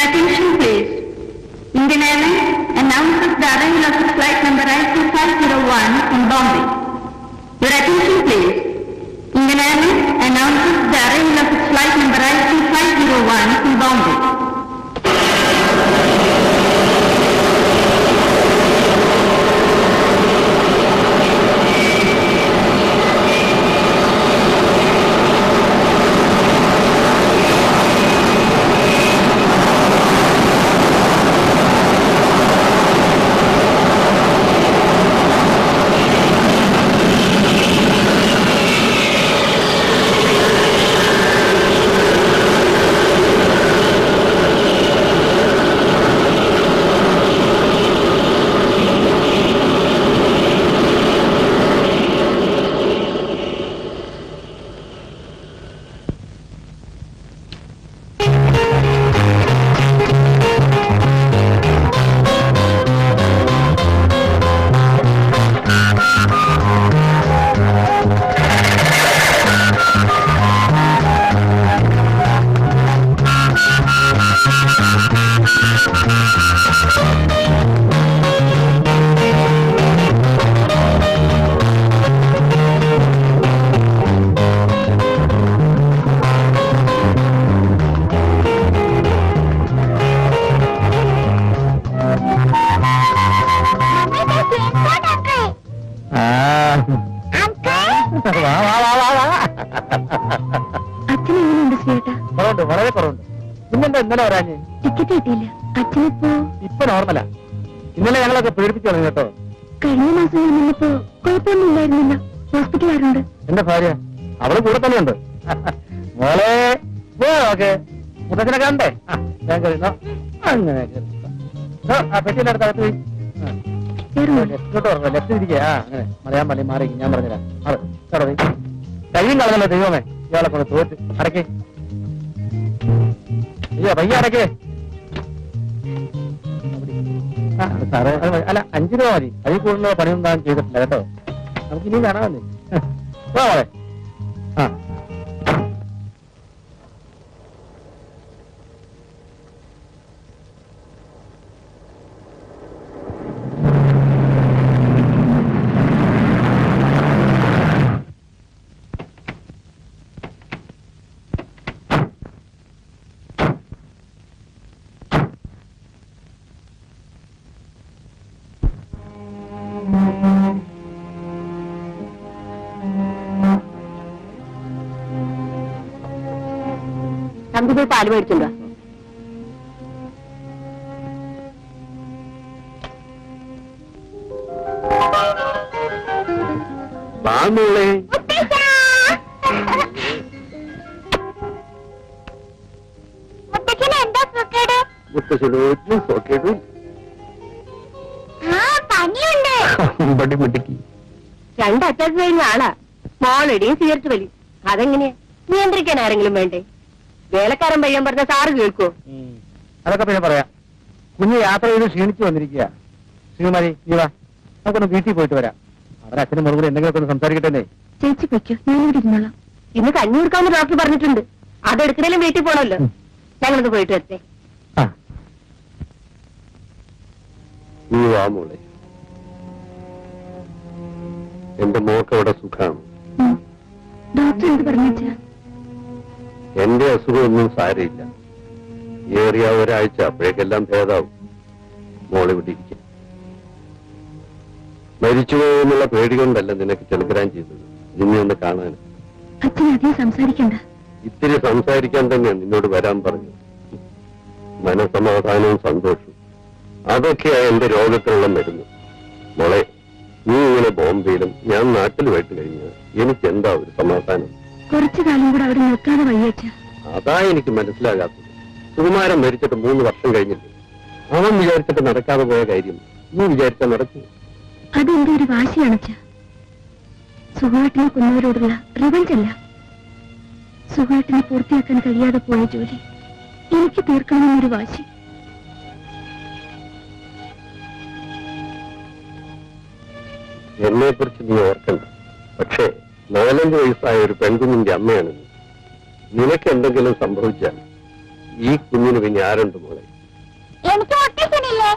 attention please. Indian Airlines announces the arrival of flight number IQ501 from Bombay. Your attention please. Indian Airlines announces the arrival of flight number IQ501 from Bombay. വളരെ കുറവുണ്ട്. ഇന്നെന്താ ഇന്നലെ വരാഞ്ഞ്? Ticket കിട്ടിയില്ല. അച്ഛനിപ്പോ ഇപ്പൊ നോർമലാ. ഇന്നലെ ഞങ്ങളൊക്കെ പേടിപ്പിച്ചു കളഞ്ഞു കേട്ടോ. കഴിഞ്ഞ മാസം വന്നപ്പോ കുഴപ്പമൊന്നും ഇല്ലായിരുന്നില്ല. ഹോസ്പിറ്റലാറുണ്ട്. എന്റെ ഭാര്യ അവള് കൂടെ തന്നെയുണ്ട്. മോളെ ഓക്കെ മുത്തച്ഛനെ കാണണ്ടേ? ഞാൻ കഴിയുന്നോ അങ്ങനെ പെട്ടിയുടെ അടുത്ത് അകത്ത് പോയി ലെഫ്റ്റ് തിരിക്കുക. അങ്ങനെ മലയാൻ പള്ളി മാറി ഞാൻ പറഞ്ഞുതരാം. അത് കേട്ടോ പോയി കഴിയും കളഞ്ഞല്ലോ ദൈവമേ. ഇയാളെ കൊണ്ട് തോറ്റ് അടക്കേ. അയ്യോ പയ്യ അടക്കേ. സാറേ അല്ല 5 രൂപ മതി. അതിൽ കൂടുതലുള്ള പണിയൊന്നും താൻ ചെയ്തിട്ടില്ല കേട്ടോ. നമുക്ക് ഇനിയും കാണാമല്ലേ. മോളെ ആ നമുക്ക് പോയി പാല് മേടിച്ചുണ്ടോ? രണ്ടറ്റാക്ക് കഴിഞ്ഞ ആളാ. മോളടിയും സിഗരറ്റ് വലി. അതെങ്ങനെയാ നിയന്ത്രിക്കാൻ ആരെങ്കിലും വേണ്ടേ? വേലക്കാരൻ പയ്യാൻ പറഞ്ഞ സാറ് കേൾക്കോ? അതൊക്കെ പിന്നെ പറയാം. കുഞ്ഞ് യാത്ര ചെയ്ത് ക്ഷീണിച്ചു വന്നിരിക്കുക. ശ്രീകുമാരി നീ വാ, നമുക്കൊന്ന് വീട്ടിൽ പോയിട്ട് വരാം. അവിടെ അച്ഛനും മുറുകൂടെ എന്തെങ്കിലുമൊക്കെ ഒന്ന് സംസാരിക്കട്ടെ. ചേച്ചി പൊയ്ക്കോ, ഞാൻ ഇവിടെ ഇരുന്നോളാം. ഇന്ന് കഞ്ഞി കൊടുക്കാമെന്ന് ഡോക്ടർ പറഞ്ഞിട്ടുണ്ട്. അതെടുക്കണേലും വീട്ടിൽ പോണല്ലോ. ഞങ്ങളൊന്ന് പോയിട്ട് വരട്ടെ. മോളെ എന്റെ മോക്ക് അവിടെ സുഖാണ്. ഡോക്ടർ എന്ത് പറഞ്ഞാ? എന്റെ അസുഖമൊന്നും സാരയില്ല. ഏറിയ ഒരാഴ്ച അപ്പോഴേക്കെല്ലാം ഭേദാവും. മോളെ വിട്ടിരിക്കും. മരിച്ചുപോയെന്നുള്ള പേടി കൊണ്ടല്ല നിനക്ക് ടെലിഗ്രാം ചെയ്തത്. നിന്നെ ഒന്ന് കാണാൻ. ഇത്തിരി സംസാരിക്കാൻ തന്നെയാണ് നിന്നോട് വരാൻ പറഞ്ഞത്. മനസമാധാനവും സന്തോഷവും അതൊക്കെയാ എന്റെ രോഗത്തിനുള്ള മരുന്ന്. മോളെ നീ ഇങ്ങനെ ബോംബെയിലും ഞാൻ നാട്ടിലുമായിട്ട് കഴിഞ്ഞാൽ എനിക്ക് എന്താ ഒരു സമാധാനം? കുറച്ചു കാലം കൂടെ അവിടെ നിൽക്കാതെ വയ്യച്ച. അതാ എനിക്ക് മനസ്സിലാകാത്തത്. സുകുമാരൻ മരിച്ചിട്ട് 3 വർഷം കഴിഞ്ഞില്ലേ. അവൻ വിചാരിച്ചിട്ട് നടക്കാതെ പോയ കാര്യം നീ വിചാരിച്ചാൽ നടക്കൂ? അതെന്റെ ഒരു വാശിയാണച്ച. സുഖമായിട്ടിനെ കൊന്നവരോടുള്ള റിവഞ്ചല്ല. സുഖമായിട്ടിനെ പൂർത്തിയാക്കാൻ കഴിയാതെ പോയ ജോലി എനിക്ക് തീർക്കണമെന്നൊരു വാശി. എന്നെ കുറിച്ച് നീ ഓർക്കണ്ട. പക്ഷേ 4-5 വയസ്സായ ഒരു പെൺകുഞ്ഞിന്റെ അമ്മയാണ് നീ. നിനക്ക് എന്തെങ്കിലും സംഭവിച്ചാൽ ഈ കുഞ്ഞിന് പിന്നെ ആരുണ്ട് മോളെ? എനിക്ക് ഓട്ടീസണില്ലേ?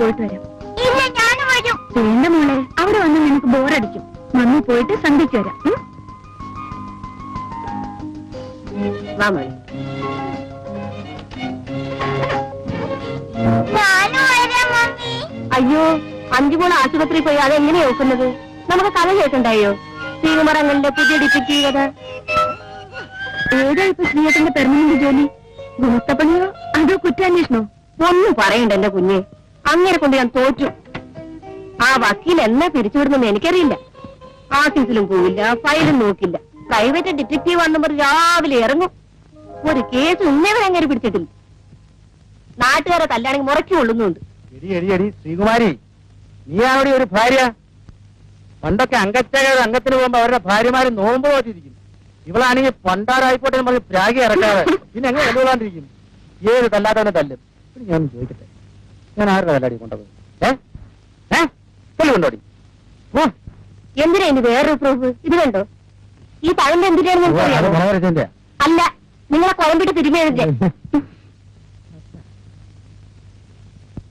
പോയിട്ട് വരാം. ഇല്ല, ഞാൻ വരും. വേണ്ട മോളെ, അവിടെ വന്ന് നിനക്ക് ബോറടിക്കും. മമ്മി പോയിട്ട് സന്ധ്യയ്ക്ക് വരാം. അയ്യോ, അഞ്ചുമോൾ ആശുപത്രി പോയി അതെങ്ങനെയാ നോക്കുന്നത്? നമുക്ക് കഥ കേൾക്കണ്ടായോ? ശ്രീകുമാരങ്ങളുടെ പുതിയ ഡിറ്റക്റ്റീവ് കഥ. ഏതാ ഇപ്പൊ ശ്രീയേട്ടന്റെ പെർമനന്റ് ജോലി? ഗുണത്തപ്പണിയോ അതോ കുറ്റാന്വേഷണോ? ഒന്നും പറയണ്ട എന്റെ കുഞ്ഞെ, അങ്ങനെ കൊണ്ട് ഞാൻ തോറ്റു. ആ വക്കീൽ എന്നാ പിരിച്ചുവിടുന്നെന്ന് എനിക്കറിയില്ല. ആഫീസിലും പോവില്ല, ഫയലും നോക്കില്ല. പ്രൈവറ്റ് ഡിറ്റക്റ്റീവ് ആണെന്ന് പറഞ്ഞ് രാവിലെ ഇറങ്ങും. ഒരു കേസ് ഉന്നവരെ അങ്ങനെ പിടിച്ചിട്ടില്ല. നാട്ടുകാരെ തല്ലാണെങ്കിൽ മുറക്കി കൊള്ളുന്നുണ്ട്. ശ്രീകുമാരി, നീയാണോടി ഒരു ഭാര്യ? പണ്ടൊക്കെ അംഗത്തിന് പോകുമ്പോ അവരുടെ ഭാര്യമാര് നോമ്പ് നോറ്റിരിക്കും. ഇവളാണെങ്കിൽ പണ്ടാരായിക്കോട്ടെ എന്ന് പറഞ്ഞ് പ്രാഗി ഇറക്കാതെ പിന്നെ എങ്ങനെ കൊണ്ടുപോകാണ്ടിരിക്കും? ഏത് തല്ലാത്തവനെ തല്ലും. ഞാൻ ചോദിക്കട്ടെ, ഞാൻ ആരുടെ തല്ലാടി കൊണ്ടത്? കൊണ്ടോടി എന്തിനാ ഇനി വേറൊരു പ്രൂഫ്? ഇത് കണ്ടോ, ഈ പഴം എന്തിനാണെന്ന് അല്ല, നിങ്ങളെ കുഴമ്പിട്ട് തിരുമേഴിന്റെ.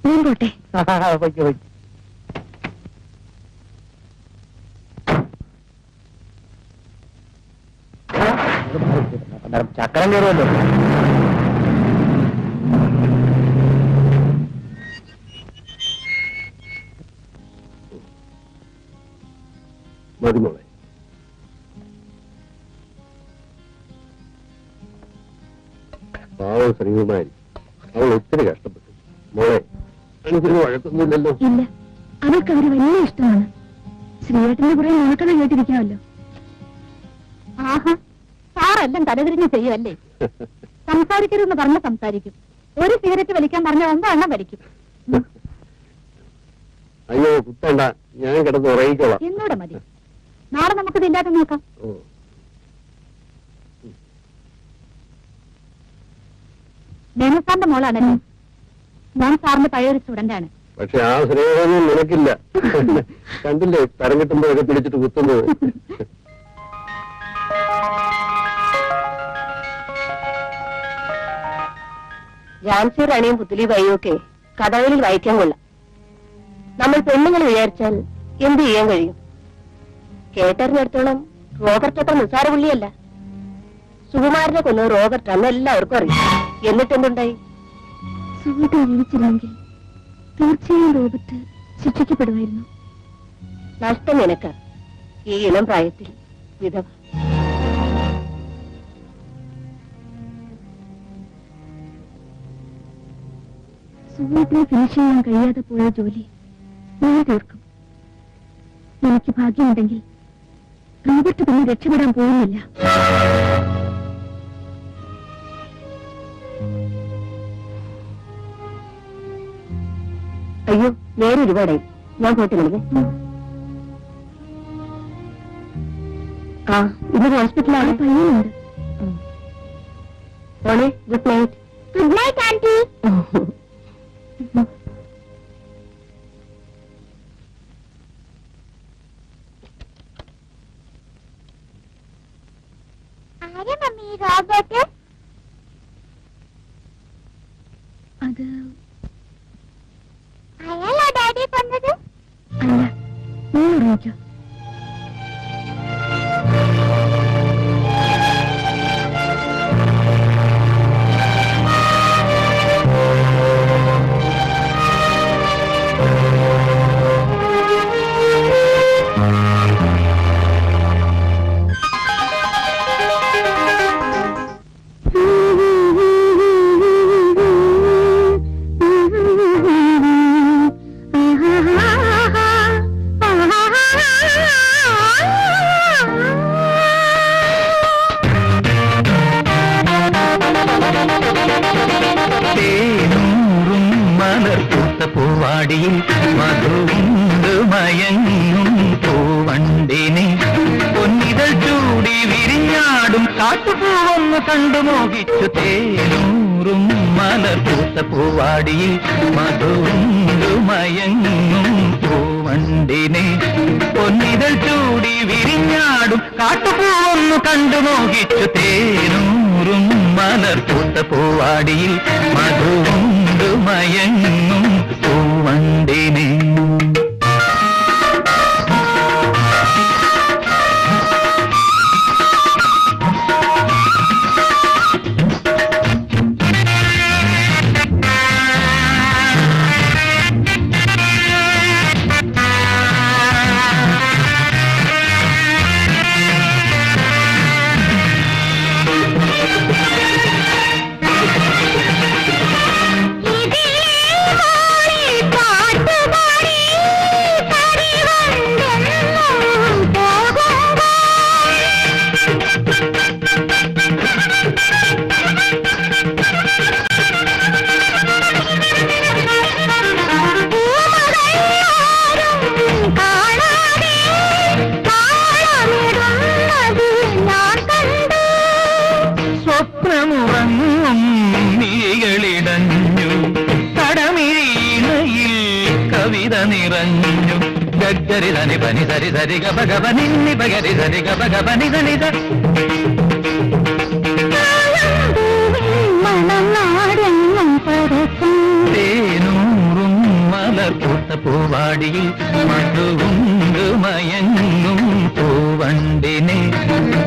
ഞാൻ പോട്ടെ. ചക്രം കയറുമല്ലോ. മതിമോളെ, പാവം ശ്രീകുമാരി, അവൾ ഒത്തിരി കഷ്ടപ്പെട്ടു. മോളെ, എനിക്കൊരു വഴക്കൊന്നുമില്ലല്ലോ? ഇല്ല, അവർക്ക് അവര് വലിയ ഇഷ്ടമാണ്. ശ്രീയേട്ടന്റെ കുറെ നോക്കണ കേട്ടിരിക്കാമല്ലോ. ആഹാ, സാറെല്ലാം തലതിരിഞ്ഞ് ചെയ്യുമല്ലേ? സംസാരിക്കരുതെന്ന് പറഞ്ഞ സംസാരിക്കും. ഒരു സിഗരറ്റ് വലിക്കാൻ പറഞ്ഞ 9 എണ്ണം വലിക്കും. അയ്യോ കുത്തണ്ട, ഞാൻ കിടന്ന് ഉറങ്ങിക്കോളാം. എന്നോട് മതി. നാളെ നമുക്കിത് ഇല്ലാതെ നോക്കാം. മേനസാറിന്റെ മോളാണല്ലേ? ഞാൻ സാറിന്റെ പഴയൊരു സ്റ്റുഡന്റ് ആണ്. പക്ഷെ ആ സ്നേഹമൊന്നും നിനക്കില്ല. കണ്ടില്ലേ തരം കിട്ടുമ്പോഴൊക്കെ പിടിച്ചിട്ട് കുത്തുന്നത്? ഝാൻസി റാണിയും പുത്തലി ബായിയും ഒക്കെ കഥകളിൽ വായിക്കാൻ കൊള്ളാം. നമ്മൾ പെണ്ണുങ്ങൾ വിചാരിച്ചാൽ എന്ത് ചെയ്യാൻ കഴിയും? കേട്ടറിഞ്ഞിടത്തോളം റോബർട്ട് അത്ര നിസ്സാര പുള്ളിയല്ല. സുകുമാരനെ കൊന്നത് റോബർട്ട് അന്ന് എല്ലാവർക്കും അറിയാം. എന്നിട്ടെന്തുണ്ടായി? സുഹൃത്ത് ജീവിച്ചിരുന്നെങ്കിൽ തീർച്ചയായും റോബർട്ട് ശിക്ഷിക്കപ്പെടുമായിരുന്നു. നഷ്ടം നിനക്ക്, ഈ ഇളം പ്രായത്തിൽ വിധവ. സുഹൃത്തിനെ ഫിനിഷ് ചെയ്യാൻ കഴിയാതെ പോയ ജോലി ഞാൻ തീർക്കും. എനിക്ക് ഭാഗ്യമുണ്ടെങ്കിൽ റോബർട്ട് പിന്നെ രക്ഷപ്പെടാൻ പോകുന്നില്ല. അയ്യോ, നേരെ ഒരുപാടായി. ഞാൻ പോയിട്ട് വിളിക്കേ. ആ, ഇന്ന് ഹോസ്പിറ്റലാണ്. പയ്യനുണ്ട്. ഓണേ, good night. Good night aunty. Robert അത് അയാളാ ഡാഡി പറഞ്ഞത്? അല്ല, നീ ഉറങ്ങിക്കോ. മലർപ്പൂത്ത പൂവാടിയിൽ മധുണ്ട് മയങ്ങും പൂവണ്ടിനെ പൊന്നിതൾ ചൂടി വിരിഞ്ഞാടും കാട്ടുപൂവൊന്ന് കണ്ടു മോഹിച്ചു തേനൂറും മലർപ്പൂത്ത പൂവാടിയിൽ മധുണ്ട് മയങ്ങും പൂവണ്ടിനെ പൊന്നിതൾ ചൂടി വിരിഞ്ഞാടും കാട്ടുപൂവൊന്നു കണ്ടു മോഹിച്ചു തേനൂറും മലർപ്പൂത്ത പൂവാടിയിൽ മധുണ്ട് മയങ്ങും പൂവണ്ടിനെ സ്വപ്നമുറങ്ങും നീകളിടഞ്ഞു കടമിഴിയിൽ കവിത നിറഞ്ഞു ഗരി ധനി പനി സരി സരി ഗപ ഗപ നിന്നി പകരി സരി ഗപ ഗപ നിധ നിധ തേനൂറും മലർപ്പൂത്ത പൂവാടിയിൽ മധുവുണ്ട് മയങ്ങും പൂവണ്ടിനെ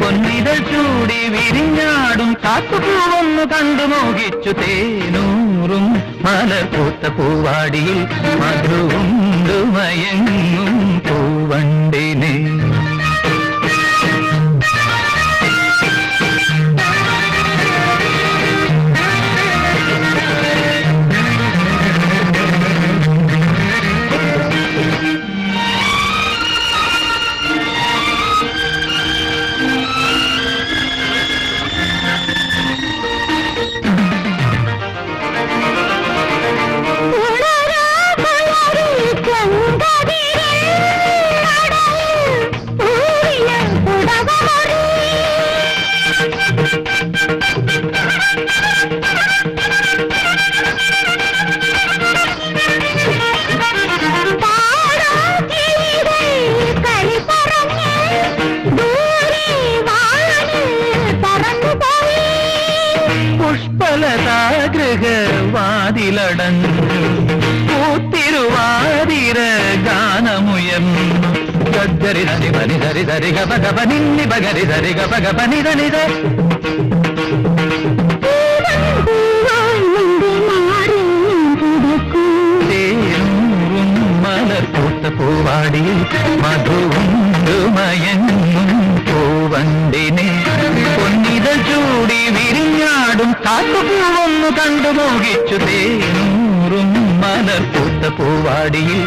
പൊന്നിതൾ ചൂടി വിരിഞ്ഞാടും കാട്ടുപൂവൊന്നു കണ്ടു മോഹിച്ചു തേനൂറും മലർപ്പൂത്ത പൂവാടിയിൽ മധുവുണ്ട് മയങ്ങും പൂവണ്ടിനെ പുഷ്പലതാഗൃഹവാതിലടഞ്ഞു പൂത്തിരുവാതിര ഗാനമുയർന്നു ഗരി ധനി പനി സരി സരി ഗപ ഗപ നിന്നി പകരി സരി ഗപ ഗപ നിധ നിധ തേനൂറും മലർപ്പൂത്ത പൂവാടിയിൽ മധുവുണ്ട് മയങ്ങും പൂവണ്ടിനെ പൊന്നിതൾ ചൂടി വിരിഞ്ഞാടും കാട്ടുപൂവൊന്നു കണ്ടു മോഹിച്ചു തേനൂറും മലർപ്പൂത്ത പൂവാടിയിൽ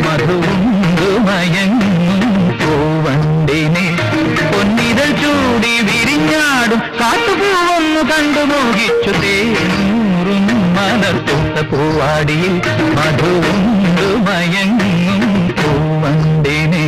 മധുവുണ്ട് മയങ്ങും പൂവണ്ടിനെ പൊന്നിതൾ ചൂടി വിരിഞ്ഞാടും കാട്ടുപൂവൊന്നു കണ്ടു മോഹിച്ചു തേനൂറും മലർപ്പൂത്ത പൂവാടിയിൽ മധുവുണ്ട് മയങ്ങും പൂവണ്ടിനെ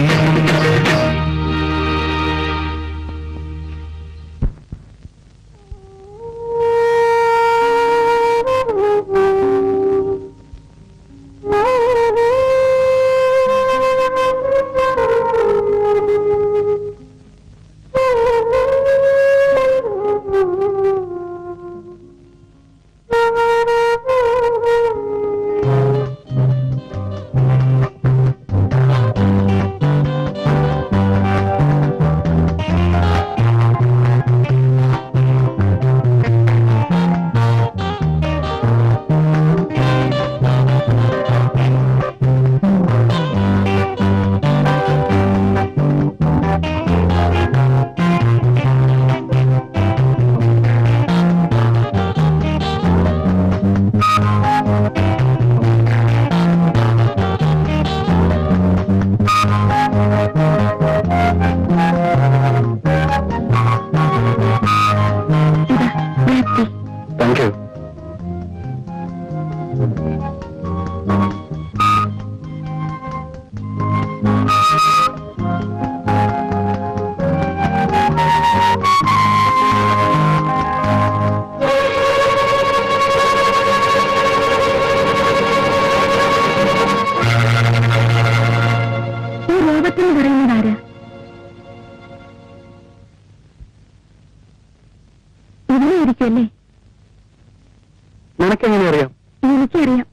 നിനക്കെങ്ങനെ അറിയാം? എനിക്കറിയാം.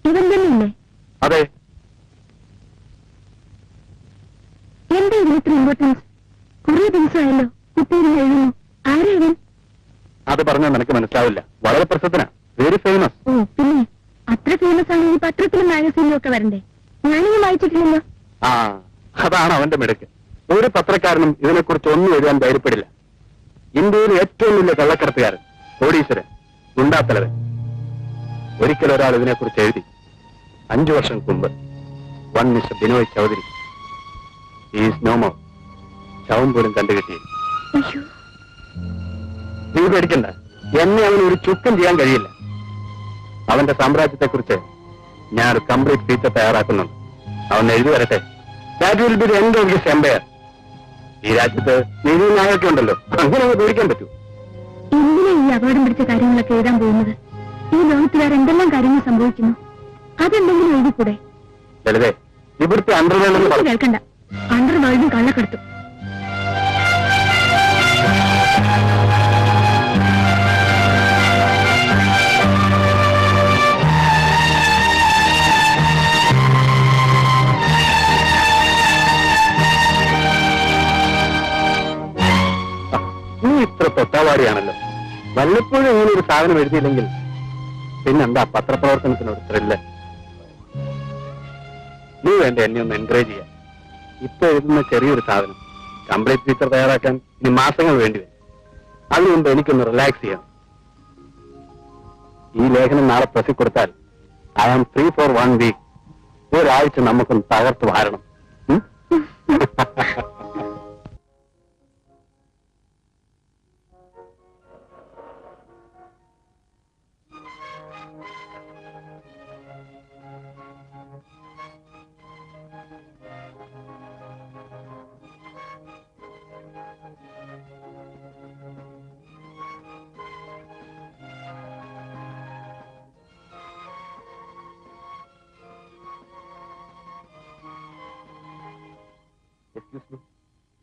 ഇവൻ തന്നെയല്ലേ? അതെ. എന്താ ഇതിനത്ര ഇമ്പോർട്ടൻസ്? കുറെ ദിവസമായല്ലോ കുട്ടിയിൽ എഴുതുന്നു. ആരാ ഇവൻ? അത് പറഞ്ഞാൽ നിനക്ക് മനസ്സിലാവില്ല. വളരെ പ്രസിദ്ധനാ, വെരി ഫേമസ്. ഓ പിന്നെ അത്ര ഫേമസ് ആണ് ഈ പത്രത്തിലും മാഗസീനിലും ഒക്കെ വരണ്ടേ? ഞാനിത് വായിച്ചിട്ടില്ലല്ലോ. ആ, അതാണ് അവന്റെ മിടുക്ക്. ഒരു പത്രക്കാരനും ഇതിനെക്കുറിച്ച് ഒന്നും എഴുതാൻ ധൈര്യപ്പെടില്ല. ഇന്ത്യയിൽ ഏറ്റവും വലിയ കള്ളക്കടത്തുകാരൻ, കോടീശ്വരൻ, ഗുണ്ടാത്തലവൻ. ഒരിക്കൽ ഒരാൾ ഇതിനെക്കുറിച്ച് എഴുതി. 5 വർഷം മുമ്പ്. One mister Binoy Chaudhary. Is no more. ശവം പോലും കണ്ടുകിട്ടിയില്ല. അയ്യോ, നീ പേടിക്കണ്ട. എന്നെ അവന് ഒരു ചുക്കും ചെയ്യാൻ കഴിയില്ല. അവന്റെ സാമ്രാജ്യത്തെക്കുറിച്ച് ഞാനൊരു കംപ്ലീറ്റ് ഫീച്ചർ തയ്യാറാക്കുന്നുണ്ട്. അവൻ എഴുതി വരട്ടെ. That will be the end of his empire. ഈ രാജ്യത്ത് നീതി ന്യായമൊക്കെ ഉണ്ടല്ലോ, അങ്ങനെ അങ്ങ് പേടിക്കാൻ പറ്റൂ. എന്തിനാ ഈ അപകടം പിടിച്ച കാര്യങ്ങളൊക്കെ എഴുതാൻ പോകുന്നത്? ഈ ലോകത്ത് വേറെ എന്തെല്ലാം കാര്യങ്ങൾ സംഭവിക്കുന്നു, അതെന്തെങ്കിലും എഴുതിക്കൂടെ? ലളിതേ, ഇവിടുത്തെ അണ്ടർവേൾഡ് എന്ന് പറഞ്ഞു കേൾക്കണ്ട. അണ്ടർവേൾഡും കള്ളക്കെടുത്തും. നീ ഇത്ര തൊട്ടാവാടിയാണല്ലോ. വല്ലപ്പോഴും ഇങ്ങനെ ഒരു സാധനം എഴുതിയില്ലെങ്കിൽ പിന്നെന്താ പത്രപ്രവർത്തനത്തിനൊരു ത്രില്ല്? നീ വേണ്ട എന്നെ ഒന്ന് എൻകറേജ് ചെയ്യാൻ. ഇപ്പൊ എഴുതുന്ന ചെറിയൊരു സാധനം കംപ്ലീറ്റ് ഫീച്ചർ തയ്യാറാക്കാൻ ഇനി മാസങ്ങൾ വേണ്ടിവരും. അതുകൊണ്ട് എനിക്കൊന്ന് റിലാക്സ് ചെയ്യണം. ഈ ലേഖനം നാളെ പ്രസിൽ കൊടുത്താൽ I am free for 1 week. ഒരാഴ്ച നമുക്കൊന്ന് തകർത്ത് വാരണം.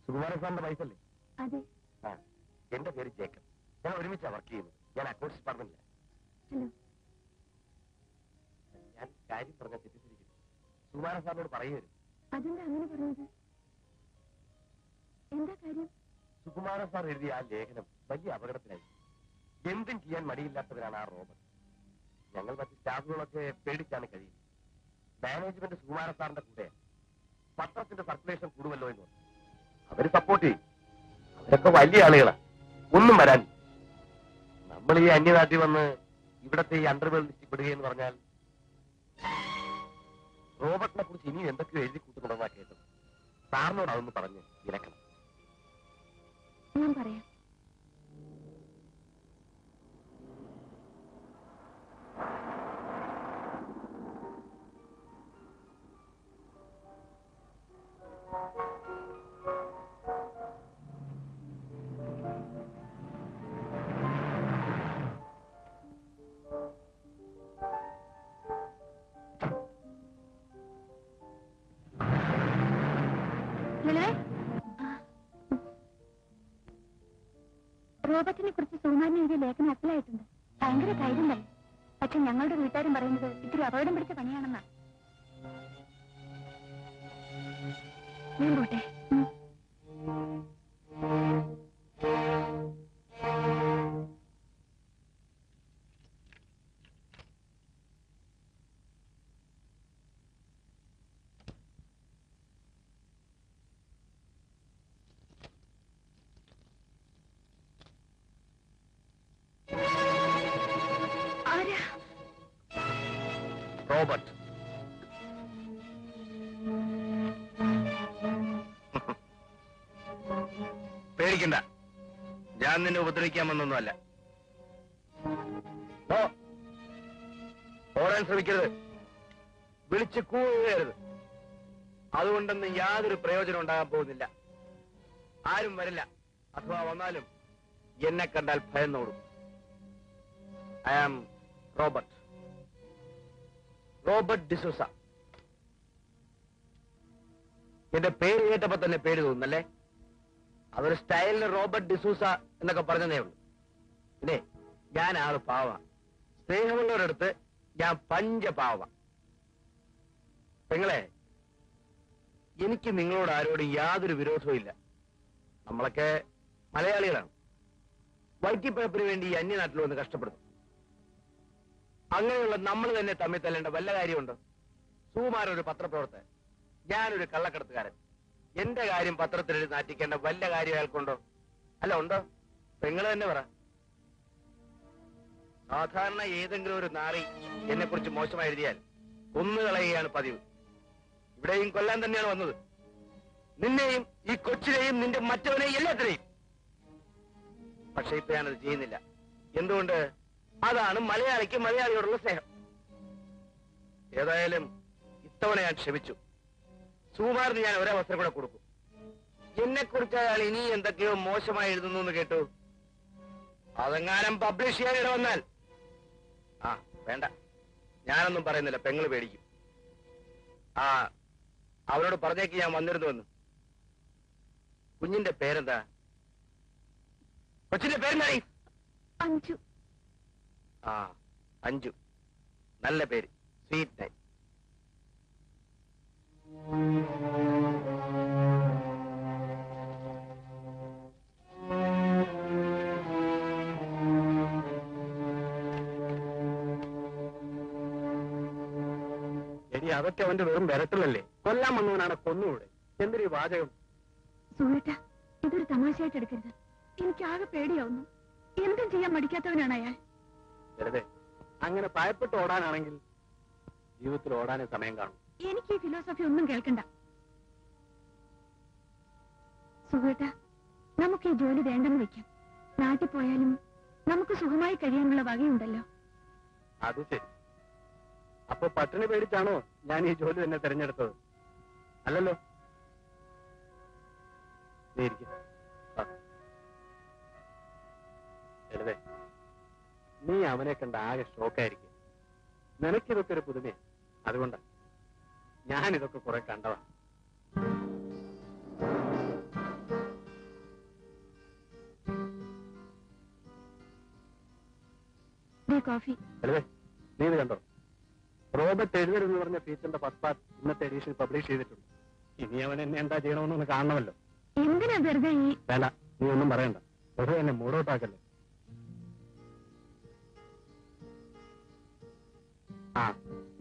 സുകുമാരൻ സാറിന്റെ വൈഫല്ലേ? അതെ. ആ, എന്റെ പേര് ജേക്കബ്. ഞാൻ ഒരുമിച്ചാണ് വർക്ക് ചെയ്യുന്നത്. ഞാൻ അക്കൗണ്ട്സ് ഡിപ്പാർട്ട്മെന്റിലാണ്. ഹലോ. ഞാൻ കാര്യം പറഞ്ഞാൽ തെറ്റിദ്ധരിക്കുന്നു. സുകുമാരൻ സാറിനോട് പറയുകയും. അതെന്താ അങ്ങനെ പറഞ്ഞത്? എന്താ കാര്യം? സുകുമാരൻ സാർ എഴുതിയ ആ ലേഖനം വലിയ അപകടത്തിലായി. എന്തും ചെയ്യാൻ മടിയില്ലാത്തവരാണ് ആ റോബർട്ട്. ഞങ്ങൾ മറ്റ് സ്റ്റാഫുകളൊക്കെ പേടിച്ചാണ് കഴിയുന്നത്. മാനേജ്മെന്റ് സുകുമാരൻ സാറിന്റെ കൂടെ പത്രത്തിന്റെ സർക്കുലേഷൻ കൂടുമല്ലോ എന്ന് പറഞ്ഞു. അവര് സപ്പോർട്ട് ചെയ്യും. അവരൊക്കെ വലിയ ആളുകളാണ്. ഒന്നും വരാൻ. നമ്മൾ ഈ അന്യനാട്ടിൽ വന്ന് ഇവിടത്തെ ഈ അണ്ടർവേൾഡ് ഇഷ്ടപ്പെടുകയെന്ന് പറഞ്ഞാൽ റോബർട്ടിനെ കുറിച്ച് ഇനിയും എന്തൊക്കെയോ എഴുതി കൂട്ടുന്നുണ്ടെന്നാ കേട്ടത്. സാറിനോട് അതൊന്ന് പറഞ്ഞ് വിലക്കണം. ഞാൻ പറയാം. റോബർട്ടിനെ കുറിച്ച് സുകുമാരൻ എഴുതിയ ലേഖനം അസലായിട്ടുണ്ട്. ഭയങ്കര ധൈര്യം തന്നെ. പക്ഷെ ഞങ്ങളുടെ വീട്ടുകാരും പറയുന്നത് ഇത്തിരി അപകടം പിടിച്ച പണിയാണെന്നാ. ഞാൻ പോട്ടെ. റോബർട്ട്, പേടിക്കണ്ട. ഞാൻ നിന്നെ ഉപദ്രവിക്കാമെന്നൊന്നുമല്ല. ഓടാൻ ശ്രമിക്കരുത്. വിളിച്ച് കൂവരുത്. അതുകൊണ്ടൊന്നും യാതൊരു പ്രയോജനം ഉണ്ടാകാൻ പോകുന്നില്ല. ആരും വരില്ല. അഥവാ വന്നാലും എന്നെ കണ്ടാൽ ഭയന്നോടും. I am Robert. Robert D'Souza. എന്റെ പേര് കേട്ടപ്പോ തന്നെ പേര് തോന്നുന്നല്ലേ? അതൊരു സ്റ്റൈലിന് റോബർട്ട് ഡിസൂസ എന്നൊക്കെ പറഞ്ഞതേ ഉള്ളൂ. പിന്നെ ഞാൻ ആള് പാവ. സ്നേഹമുള്ളവരടുത്ത് ഞാൻ പഞ്ചപാവ. പെങ്ങളെ, എനിക്ക് നിങ്ങളോട് ആരോടും യാതൊരു വിരോധവും ഇല്ല. നമ്മളൊക്കെ മലയാളികളാണ്. വൈറ്റിപ്പഴപ്പിന് വേണ്ടി ഈ അന്യനാട്ടിൽ വന്ന് കഷ്ടപ്പെടുന്നു. അങ്ങനെയുള്ള നമ്മൾ തന്നെ തമ്മിൽ തല്ലേണ്ട വല്ല കാര്യമുണ്ടോ? സുകുമാരൻ ഒരു പത്രപ്രവർത്തകൻ, ഞാനൊരു കള്ളക്കടത്തുകാരൻ. എന്റെ കാര്യം പത്രത്തിലെഴുതി നാറ്റിക്കേണ്ട വല്ല കാര്യം അയാൾക്കുണ്ടോ? അല്ല, ഉണ്ടോ? പെങ്ങള് തന്നെ പറ. സാധാരണ ഏതെങ്കിലും ഒരു നാറി എന്നെ കുറിച്ച് മോശമായി എഴുതിയാൽ കൊന്നുകളയുകയാണ് പതിവ്. ഇവിടെയും കൊല്ലാൻ തന്നെയാണ് വന്നത്. നിന്നെയും ഈ കൊച്ചിനെയും നിന്റെ മറ്റവനെയും എല്ലാത്തിനെയും. പക്ഷെ ഇപ്പൊ ഞാനത് ചെയ്യുന്നില്ല. എന്തുകൊണ്ട്? അതാണ് മലയാളിക്ക് മലയാളിയോടുള്ള സ്നേഹം. ഏതായാലും ഇത്തവണ ഞാൻ ക്ഷമിച്ചു. സുകുമാരന് ഞാൻ ഒരവസരം കൂടെ കൊടുക്കും. എന്നെ കുറിച്ച് അയാൾ ഇനി എന്തൊക്കെയോ മോശമായി എഴുതുന്നു എന്ന് കേട്ടു. അതെങ്ങാനും പബ്ലിഷ് ചെയ്യാൻ ഇട വന്നാൽ വേണ്ട, ഞാനൊന്നും പറയുന്നില്ല. പെങ്ങള് പേടിക്കും. അവരോട് പറഞ്ഞേക്ക് ഞാൻ വന്നിരുന്നുവെന്ന്. കുഞ്ഞിന്റെ പേരെന്താ? കൊച്ചിന്റെ പേരെന്താ? അഞ്ജു. അഞ്ജു, നല്ല പേര്, സ്വീറ്റ് നൈം. എടി, അതൊക്കെ അവന്റെ വെറും വിരട്ടലല്ലേ? കൊല്ലാൻ വന്നവനാണ്, കൊന്നുകൂടെ? എന്തൊരു വാചകം. സുഹൃത്ത, ഇതൊരു തമാശയായിട്ട് എടുക്കരുത്. എനിക്കാകെ പേടിയാവുന്നു. എന്തും ചെയ്യാൻ മടിക്കാത്തവനാണ് അയാൾ. വെറുതെ അങ്ങനെ ഭയപ്പെട്ട് ഓടാനാണെങ്കിൽ ജീവിതത്തിൽ ഓടാനേ സമയം കാണും. എനിക്ക് ഈ ഫിലോസഫി ഒന്നും കേൾക്കണ്ട. സുഹൃത്ത, നമുക്ക് ഈ ജോലി വേണ്ടെന്ന് വെക്കാം. നാട്ടിൽ പോയാലും നമുക്ക് സുഖമായി കഴിയാനുള്ള വകയുണ്ടല്ലോ. അത് ശരി. അപ്പൊ പട്ടിണി പേടിച്ചാണോ ഞാൻ ഈ ജോലി തന്നെ തിരഞ്ഞെടുത്തത്? അല്ലല്ലോ. എഴുതേ, നീ അവനെ കണ്ട ആകെ ഷോക്കായിരിക്കും. നിനക്കിതൊക്കെ ഒരു പുതുമയാണ്. അതുകൊണ്ടാ ഞാനിതൊക്കെ കുറെ കണ്ടതാണ്. കോഫി. എഴുതേ, നീ ഇത് കണ്ടോ? റോബർട്ട് എഴുതരുന്ന് പറഞ്ഞ ഫീച്ചറിന്റെ ഫസ്റ്റ് പാർട്ട് ഇന്നത്തെ എഡീഷൻ പബ്ലിഷ് ചെയ്തിട്ടുണ്ട്. ഇനി അവൻ എന്നെ എന്താ ചെയ്യണമെന്നൊന്ന് കാണണമല്ലോ. എന്തിനാ വെറുതെ ഈ... വേണ്ട, നീ ഒന്നും പറയണ്ട. വെറുതെ എന്നെ മൂടോട്ടാക്കല്ലേ.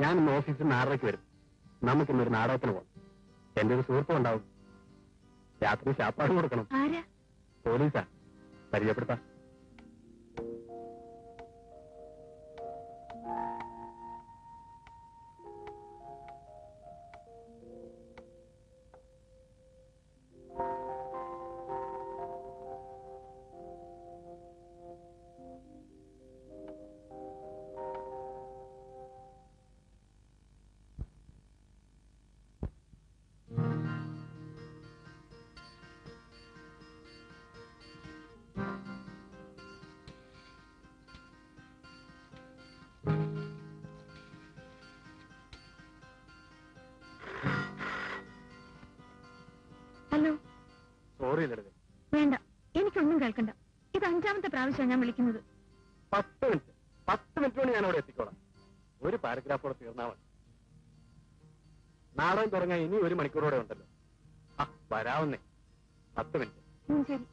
ഞാൻ ഇന്ന് ഓഫീസിൽ നിന്ന് 6:30 വരും. നമുക്കിന്നൊരു നാടകത്തിന് പോകണം. എന്റെ ഒരു സുഹൃത്തും ഉണ്ടാവും. രാത്രി ശാപ്പാട് കൊടുക്കണം. ആരാ? പോലീസാ. പരിചയപ്പെടുത്താം. ഹലോ. സോറി ലളിതേ. വേണ്ട, എനിക്കൊന്നും കേൾക്കണ്ട. ഇത് 5ാമത്തെ പ്രാവശ്യമാണ് ഞാൻ വിളിക്കുന്നത്. 10 മിനിറ്റ് കൊണ്ട് ഞാൻ അവിടെ എത്തിക്കോളാം. ഒരു പാരഗ്രാഫോടെ തീർന്നാൽ മതി. നാടകം തുടങ്ങാൻ ഇനി 1 മണിക്കൂറോടെ ഉണ്ടല്ലോ. വരാവുന്നേ. 10 മിനിറ്റ്. ശരി.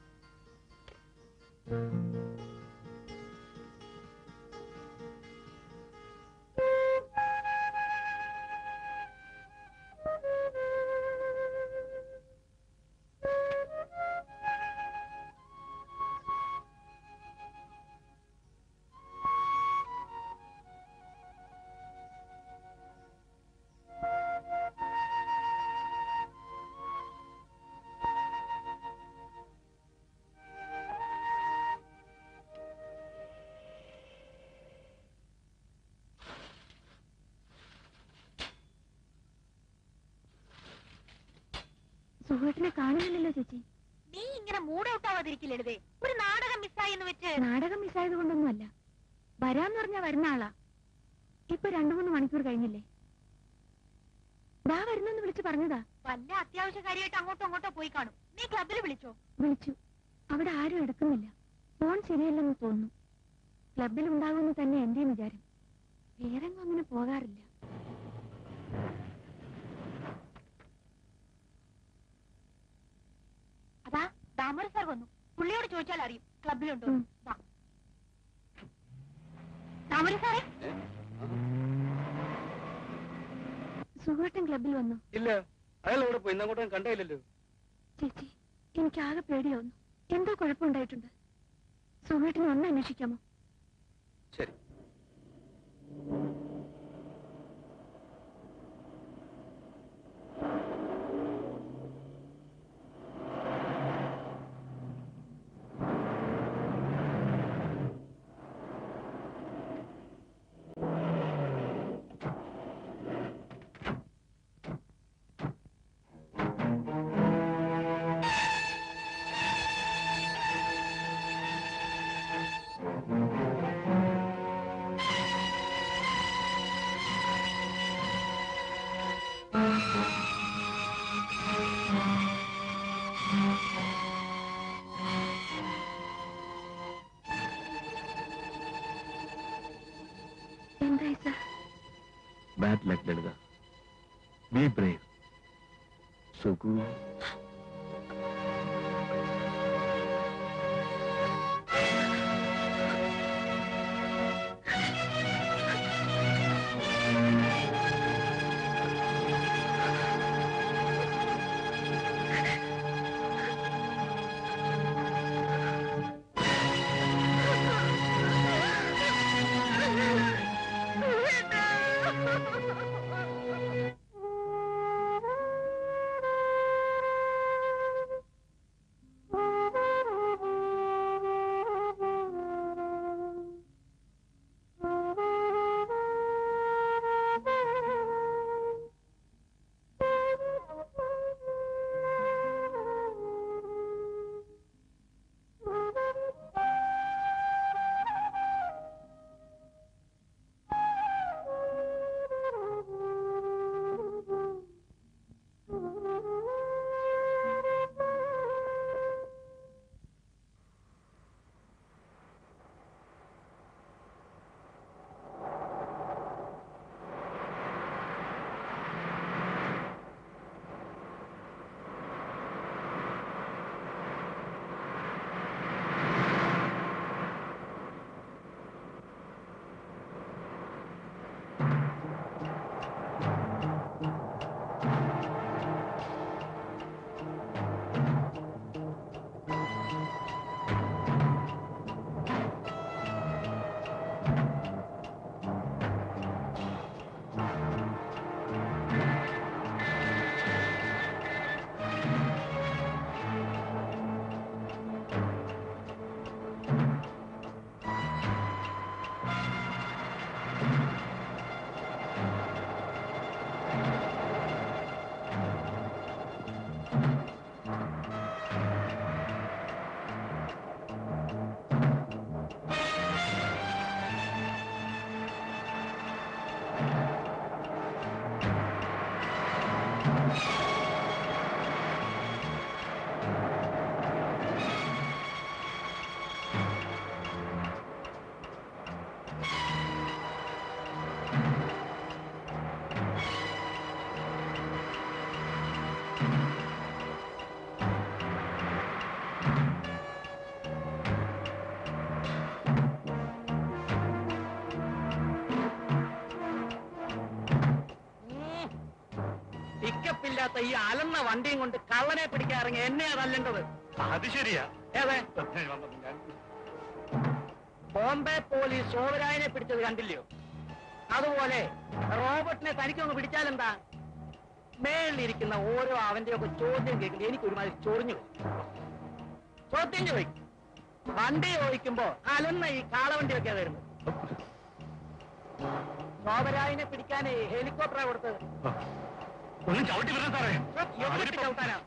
സുഹൃത്തിനെ കാണുന്നില്ലല്ലോ ചേച്ചി. നീ ഇങ്ങനെ മൂഡ് ഔട്ട് ആവാതിരിക്കില്ലേ? ഒരു നാടകം മിസ്സായെന്ന് വെച്ച്. നാടകം മിസ്സായത് കൊണ്ടൊന്നുമല്ല. വരാന്ന് പറഞ്ഞാ വരുന്ന ആളാ. ഇപ്പൊ 2-3 മണിക്കൂർ കഴിഞ്ഞില്ലേ? ദാ വരുന്നെന്ന് വിളിച്ചു പറഞ്ഞതാ. വല്ല അത്യാവശ്യ കാര്യമായിട്ട് അങ്ങോട്ടോ പോയി കാണും. നീ ക്ലബിൽ വിളിച്ചോ? വിളിച്ചു. അവിടെ ആരും എടുക്കുന്നില്ല. ഫോൺ ശരിയല്ലെന്ന് തോന്നുന്നു. ക്ലബിൽ ഉണ്ടാകുമെന്ന് തന്നെ എന്റെയും വിചാരം. വേറെങ്ങും അങ്ങനെ പോകാറില്ല. അതാ ദാമോദരൻ സാർ വന്നു. പുള്ളിയോട് ചോദിച്ചാൽ അറിയും ക്ലബിലുണ്ടോ. ദാമോദരൻ സാറേ, സുഖേട്ടൻ ക്ലബിൽ വന്നു. ഇല്ല, അയാൾ ഇവിടെ പോയി. ഇന്നങ്ങോട്ടും കണ്ടേയില്ലല്ലോ. ചേച്ചി, എനിക്കാകെ പേടിയാവുന്നു. എന്തോ കുഴപ്പമുണ്ടായിട്ടുണ്ട്. സുഖേട്ടനെ ഒന്ന് അന്വേഷിക്കാമോ? ശരി. എന്തായി sir? Bad luck Lalitha. Be brave. സുഖു. പിക്കപ്പില്ലാത്ത ഈ അലന്ന വണ്ടിയും കൊണ്ട് കള്ളനെ പിടിക്കാറിങ്ങി എന്നെ അതല്ലേണ്ടത്. അത് ശരിയാ. ഏതെ ബോംബെ പോലീസ് സോവരായനെ പിടിച്ചത് കണ്ടില്ലയോ? അതുപോലെ റോബർട്ടിനെ തനിക്കൊന്ന് പിടിച്ചാലെന്താ? മേളിലിരിക്കുന്ന ഓരോ അവന്റെയൊക്കെ ചോദ്യം കേൾക്കുമ്പോൾ എനിക്കൊരുമാതിരി ചൊറിഞ്ഞു ചോദ്യം ചോദിക്കും. വണ്ടി ചോദിക്കുമ്പോ അലന്ന ഈ കാളവണ്ടിയൊക്കെ വരുന്നത്. സോവരായനെ പിടിക്കാൻ ഹെലികോപ്റ്ററാ കൊടുത്തത്. ഒന്നും ചവിട്ടി വരണം സാറേ. എവിടേക്ക് ചവിട്ടാനാ?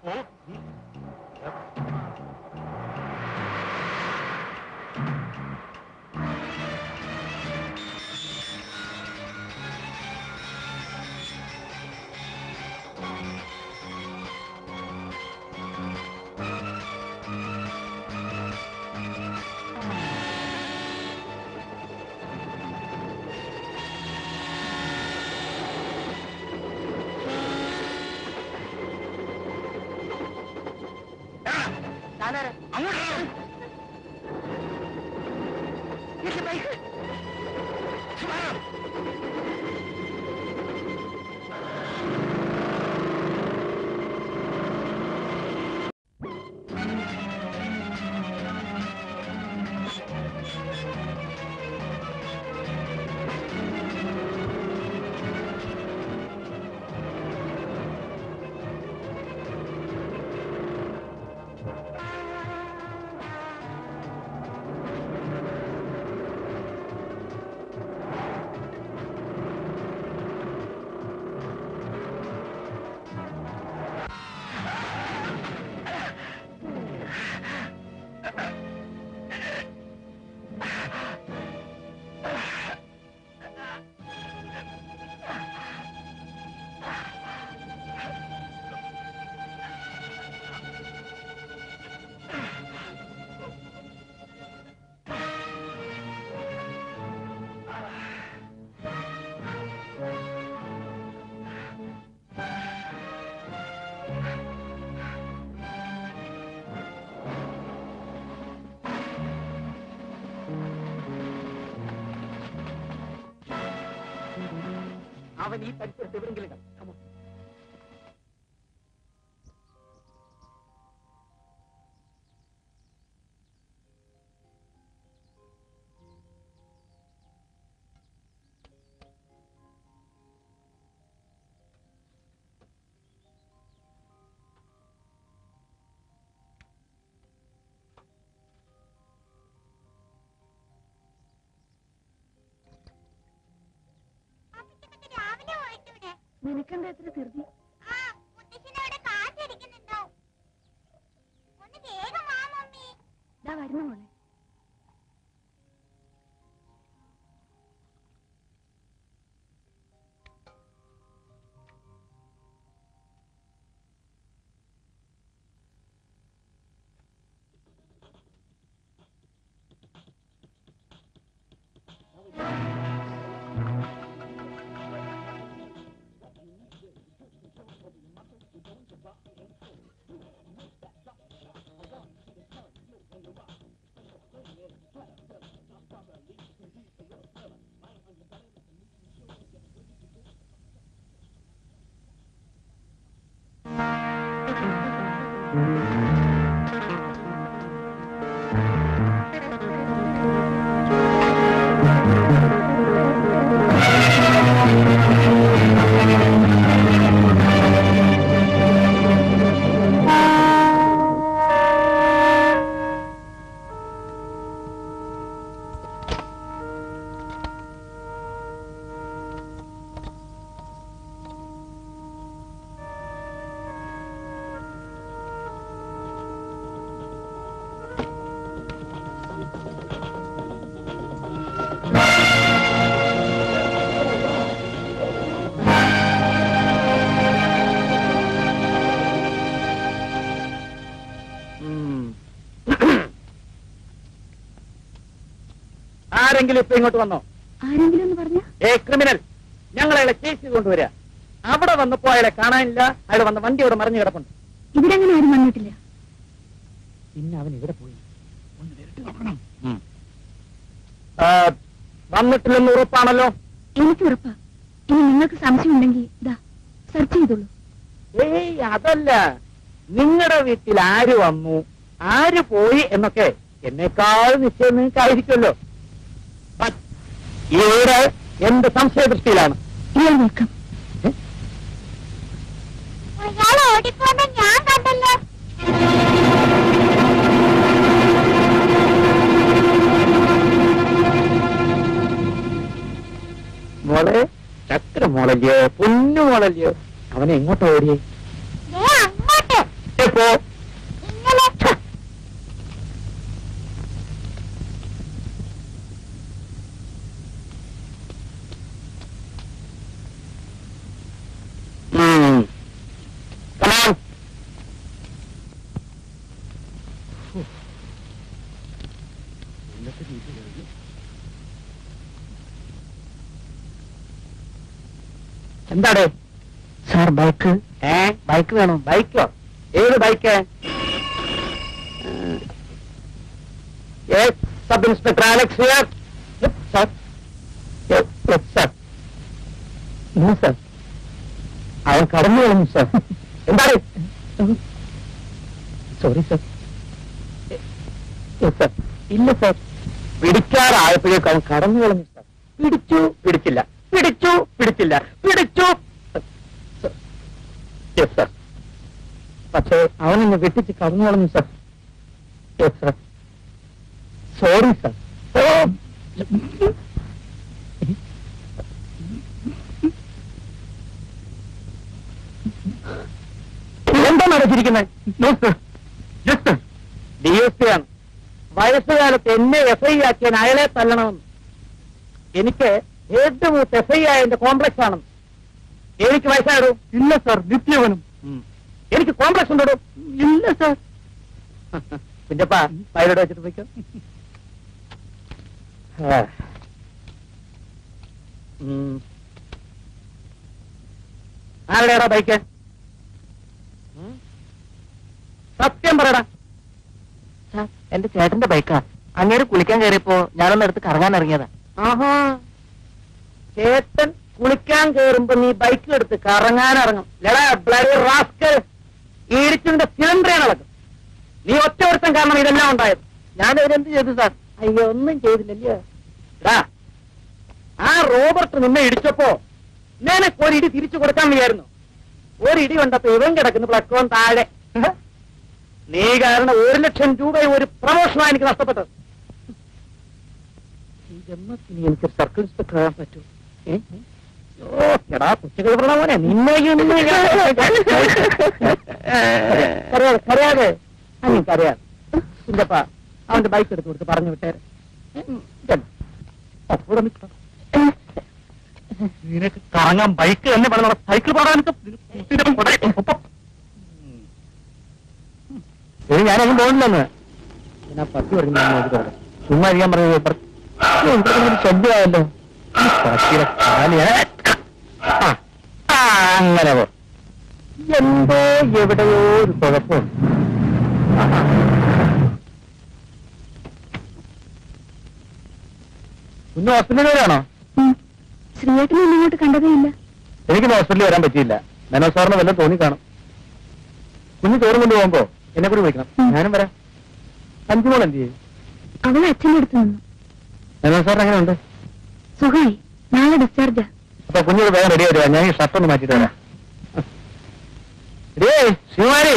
അവൻ ഈ പരിസരത്ത് എവിടെങ്കിലും കാണും. നിനക്കെന്താ എത്ര ധൃതി? വരുന്നു മോളെ. ആരെങ്കിലും ഇപ്പൊ ഇങ്ങോട്ട് വന്നോ? ആരെങ്കിലും എന്ന് പറഞ്ഞ ക്രിമിനൽ ഞങ്ങളയാളെ കേസ് ചെയ്തുകൊണ്ടുവരിക. അവിടെ വന്നപ്പോ അയാളെ കാണാനില്ല. അയാൾ വന്ന വണ്ടി അവിടെ മറിഞ്ഞു കിടപ്പുണ്ട്. ഇവിടെങ്ങനെ ആരും വന്നിട്ടില്ല. പിന്നെ അവൻ ഇവിടെ പോയി ഒന്ന് നേരിട്ട് നോക്കണം. വന്നിട്ടില്ലെന്ന് ഉറപ്പാണല്ലോ? എനിക്ക് ഉറപ്പാ. ഇനി നിങ്ങൾക്ക് സംശയമുണ്ടെങ്കിൽ ഇതാ സെർച്ച് ചെയ്തോളൂ. ഏയ് അതല്ല, നിങ്ങളുടെ വീട്ടിൽ ആര് വന്നു ആര് പോയി എന്നൊക്കെ എന്നേക്കാൾ നിശ്ചയം നിങ്ങൾക്കായിരിക്കുമല്ലോ. ഇവിടെ എന്ത് സംശയദൃഷ്ടിയിലാണ്? ഇയാൾ വെൽക്കം. ഞാൻ കണ്ടല്ലോ. മോളെ ചക്ര മോളല്ലയോ പൊന്നു മോളല്ലയോ? അവനെ എങ്ങോട്ടാ ഓടിയേ? എപ്പോ? എന്താടേ സാർ? ബൈക്ക്. ബൈക്ക് വേണം. ബൈക്കോ? ഏത് bike? Sub inspector Alex here. Sir sir sir അവൻ കടന്നു കളഞ്ഞു സർ. എന്താണ്? Sorry sir. സർ ഇല്ല സർ, പിടിക്കാറായപ്പോഴേക്കും അവൻ കടന്നു കളഞ്ഞു സർ. പിടിച്ചു പിടിച്ചില്ല, പിടിച്ചു പിടിച്ചില്ല, പിടിച്ചു. Yes sir. പക്ഷേ അവനെന്നെ വെട്ടിച്ച് കടന്നു കളഞ്ഞു sir. Yes sir. Sorry sir. എന്താ നടത്തിയിരിക്കുന്നത്? DSP ആണ്. വയസ്സുകാലത്ത് എന്നെ FI ആക്കിയാൻ അയാളെ തല്ലണമെന്ന്. എനിക്ക് ഏറ്റവും മൂത്ത് FI ആയതിന്റെ കോംപ്ലക്സ് ആണെന്ന്. എനിക്ക് വയസ്സായിടൂ? ഇല്ല സാർ, നിത്യവനും. എനിക്ക് കോംപ്ലക്സ് ഉണ്ടോ? ഇല്ല സാർ. കുഞ്ഞപ്പാ പൈലറ്റ് വെച്ചിട്ട് പോയിക്കോ. ആരുടെയാടാ ബൈക്ക്? സത്യം പറയടാ. എന്റെ ചേട്ടന്റെ ബൈക്കാ. അങ്ങേര് കുളിക്കാൻ കയറിയപ്പോ ഞാനൊന്ന് എടുത്ത് കറങ്ങാൻ ഇറങ്ങിയതാ. ആഹാ, ചേട്ടൻ കുളിക്കാൻ കയറുമ്പോ നീ ബൈക്ക് എടുത്ത് കറങ്ങാൻ ഇറങ്ങും. ഇടിച്ചതിന്റെ സിലിണ്ടറാണ് ഇളക്കും. നീ ഒറ്റ ഒരുത്തം കാരണം ഇതെല്ലാം ഉണ്ടായത്. ഞാൻ ഇവരെന്ത് ചെയ്തു സാർ? അയ്യോ, ഒന്നും ചെയ്തില്ലല്ലോ. ആ റോബർട്ട് നിന്നെ ഇടിച്ചപ്പോ നിനക്ക് ഒരിടി തിരിച്ചു കൊടുക്കാൻ വയ്യായിരുന്നു. ഒരിടി കണ്ടപ്പോ ഇവൻ കിടക്കുന്നു പ്ലക്കോൺ താഴെ. നീ കാരണം 1 ലക്ഷം രൂപ ഒരു പ്രമോഷനാണ് എനിക്ക് നഷ്ടപ്പെട്ടത്. ഈ ജന്മത്തിന് എനിക്ക് സർക്കിൾ ഇൻസ്പെക്ടർ ആകാൻ പറ്റൂ? എടാ പുസ്തക പോലെ നിന്നെ കരയാതെ എനിക്കറിയാതെ. കുഞ്ഞപ്പാ അവന്റെ ബൈക്ക് എടുത്ത് കൊടുത്ത് പറഞ്ഞു വിട്ടേരെ. നിനക്ക് കറങ്ങാൻ ബൈക്ക് തന്നെ പറഞ്ഞ സൈക്കിൾ പാടാനൊക്കെ ഞാനങ്ങ് പോകണില്ലെന്ന്. ഞാൻ പട്ടി പറഞ്ഞു ചുമ്മാ അറിയാൻ പറഞ്ഞത് ശബ്ദമായല്ലോ. അങ്ങനെ പോ. എന്തോ എവിടെയോ ഒരു കുഴപ്പമുണ്ട്. കുഞ്ഞു ഹോസ്പിറ്റലിൽ വരാണോ? ശ്രീയേട്ടനെ ഇങ്ങോട്ട് കണ്ടതേ ഇല്ല. എനിക്കിന്ന് ഹോസ്പിറ്റലിൽ വരാൻ പറ്റിയില്ല. മനോജ് സാറിന് വല്ലതും തോന്നി കാണും. കുഞ്ഞു ചോറും കൊണ്ട് പോകുമ്പോ എന്നെ കൂടി വിളിക്കണം. ഞാനും വരാം. 5 മോൾ എന്ത് ചെയ്യും? അവൾ അച്ഛൻ്റെ അടുത്ത് നിന്നു. മനോജ് സാറിന് എങ്ങനെയുണ്ട്? സുഖമായി. നാളെ ഡിസ്ചാർജാ. അപ്പൊ കുഞ്ഞോട് വേഗം റെഡി ആയിട്ട് ഞാൻ ഈ ഷർട്ട് ഒന്ന് മാറ്റിട്ട് വരാം. ശിവമാരി,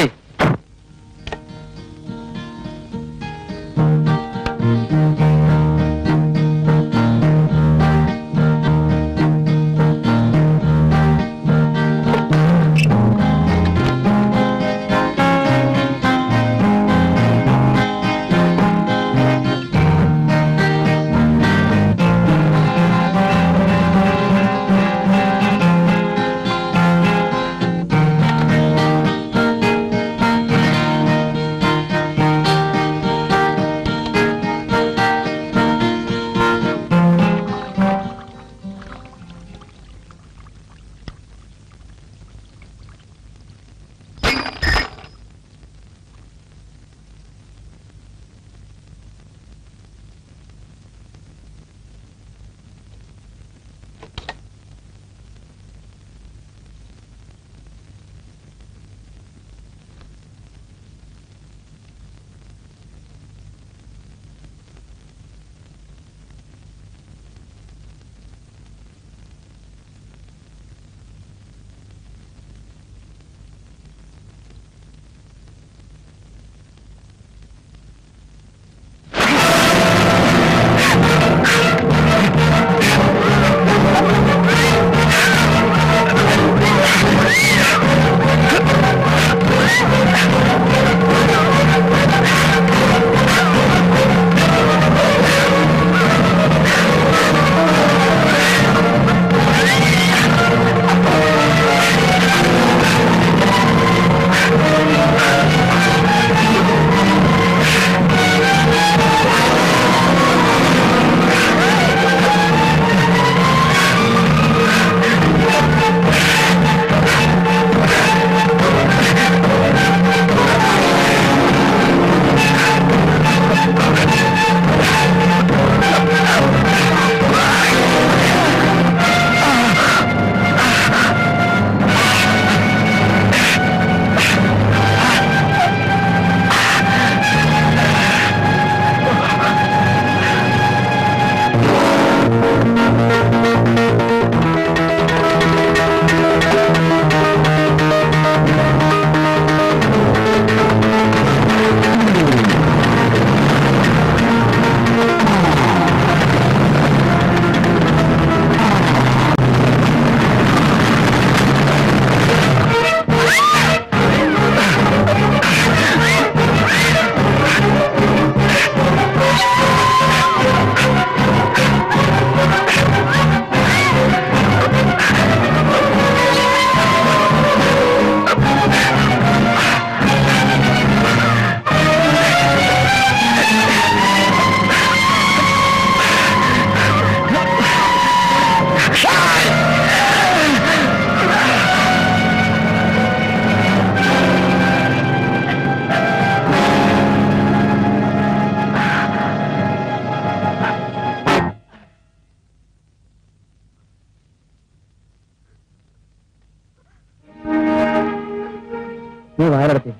നീ വാരടത്തി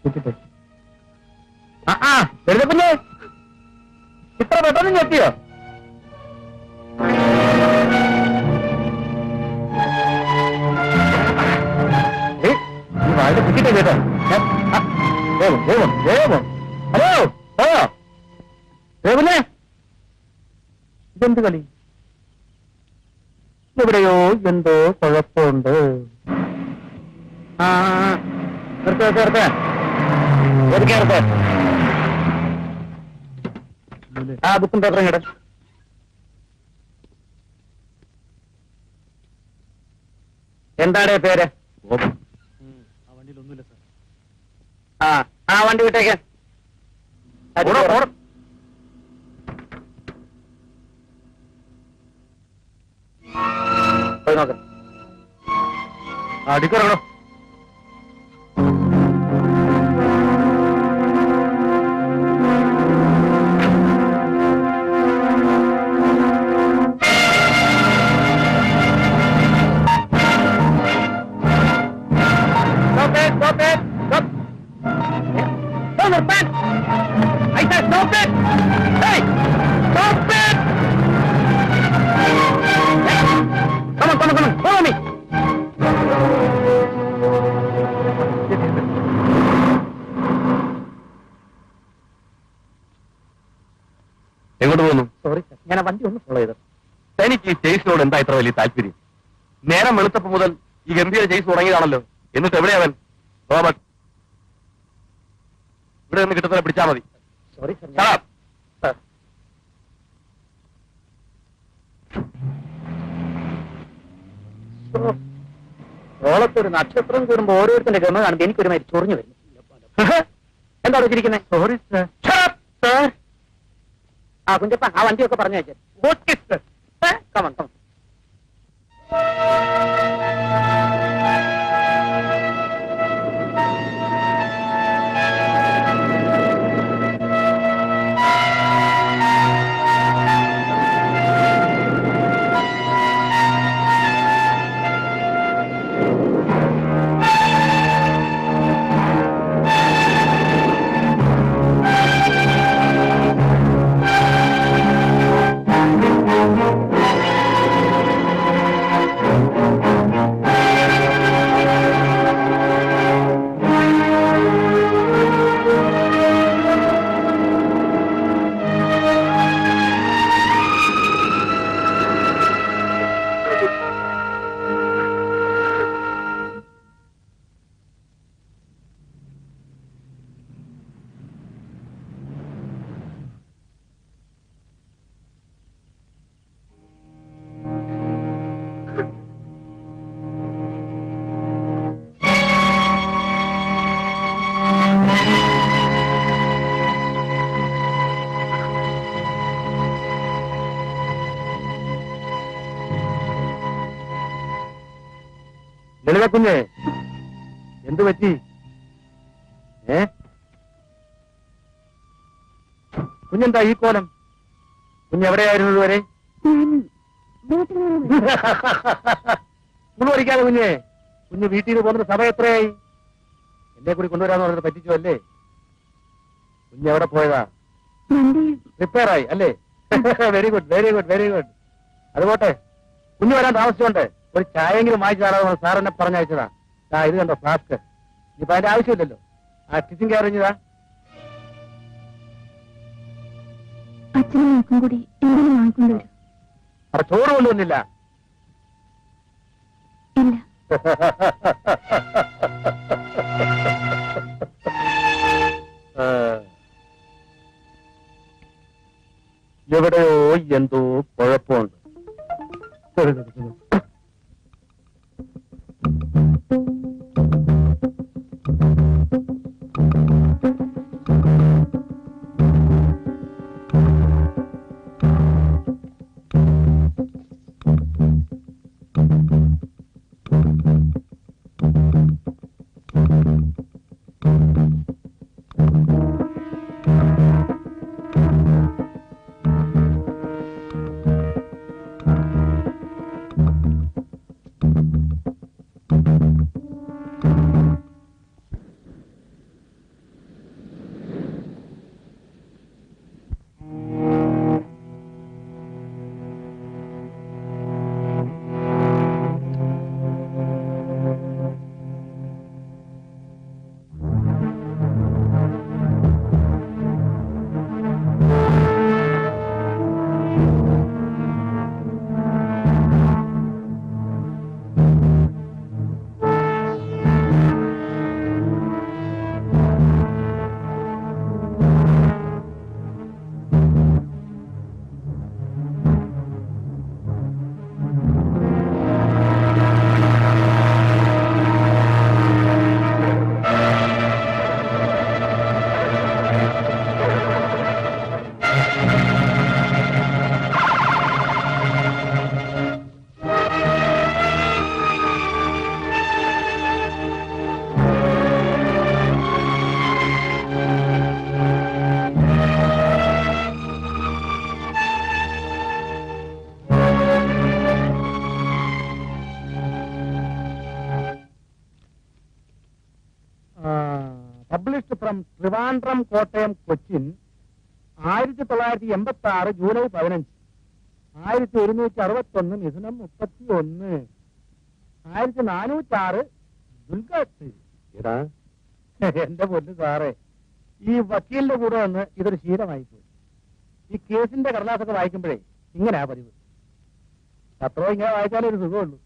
കുറ്റിട്ട് കുഞ്ഞ് ഇത്ര പെട്ടെന്ന് ഞെട്ടിയോ? നീ വാഴ കുറ്റിട്ടേ കേട്ടോ. ഹലോ പിന്നെ ഇതെന്ത് കളി? എവിടെയോ എന്തോ കുഴപ്പമുണ്ട്. ബുക്കും പേപ്പറും കേട്ടെ. എന്താടേ പേര്? വണ്ടിയിലൊന്നുമില്ല സാർ. ആ വണ്ടി വിട്ടേക്ക്. പോയി നോക്ക്. അടിക്കറങ്ങണോ? എങ്ങോട്ട് പോകുന്നു? സോറി സാർ, ഞാൻ ആ വണ്ടി ഒന്ന് ഫോളോ ചെയ്തു. തനിക്ക് ഈ ചേസിനോട് എന്താ ഇത്ര വലിയ താല്പര്യം? നേരം വെളുത്തപ്പോ മുതൽ ഈ ഗംഭീര ചേസ് തുടങ്ങിയതാണല്ലോ. എന്നിട്ട് എവിടെയാവൻ? റോബർട്ട്, ഇവിടെ നിന്ന് കിട്ടുന്ന പിടിച്ചാൽ മതി. Sorry sir. സാർ, ഓളത്തൊരു നക്ഷത്രം കൂടുമ്പോ ഓരോരുത്തരുടെ ഗമ കാണുമ്പോ എനിക്കൊരുമാതിരി ചൊറിഞ്ഞു വരുന്നു. എന്താ വെച്ചിരിക്കുന്നത്? Sorry sir. സാർ ആ കുഞ്ചപ്പ ആ വണ്ടിയൊക്കെ പറഞ്ഞു വെച്ചേ. Okay sir. Come on come on. Lalitha കുഞ്ഞെ, എന്ത് പറ്റി? കുഞ്ഞെന്താ ഈ കോലം? കുഞ്ഞെവിടെയായിരുന്നു ഇതുവരെ? സ്കൂൾ പഠിക്കാതെ കുഞ്ഞെ. കുഞ്ഞ് വീട്ടിൽ നിന്ന് പോകുന്ന സമയം എത്രയായി? എന്നെ കൂടി കൊണ്ടുവരാന്ന് പറഞ്ഞത് പറ്റിച്ചു അല്ലേ? കുഞ്ഞെവിടെ പോയതാ? റിപ്പയർ ആയി അല്ലേ? Very good very good very good. അതുപോട്ടെ, കുഞ്ഞു വരാൻ താമസിച്ചോണ്ട് ഒരു ചായെങ്കിലും വാങ്ങിച്ചു തരാമെന്ന് സാർ എന്നെ പറഞ്ഞയച്ചതാ. ഇത് കണ്ടോ ഫ്ലാസ്ക്. ഇനിയിപ്പോ അതിന്റെ ആവശ്യമില്ലല്ലോ. ആ സ്റ്റിച്ചിങ് കെയർ കഴിഞ്ഞതാ. അച്ഛനും നോക്കും കൂടി എന്തെങ്കിലും വാങ്ങിക്കൊണ്ടുവരും. അപ്പൊ ചോറ് കൊണ്ടുവന്നില്ല? ഇല്ല. എവിടെയോ എന്തോ കുഴപ്പമുണ്ട്. Published from Trivandrum Kottayam Cochin 1986 July 15, 1161 മിഥുനം 31, 1406 ദുൽഖത്ത്. എന്റെ പൊന്നു സാറേ, ഈ വക്കീലിന്റെ കൂടെ വന്ന് ഇതൊരു ശീലമായി പോയി. ഈ കേസിന്റെ കടലാസൊക്കെ വായിക്കുമ്പോഴേ ഇങ്ങനെയാ പതിവ്. അത്രോ ഇങ്ങനെ വായിച്ചാലേ ഒരു സുഖമുള്ളൂ.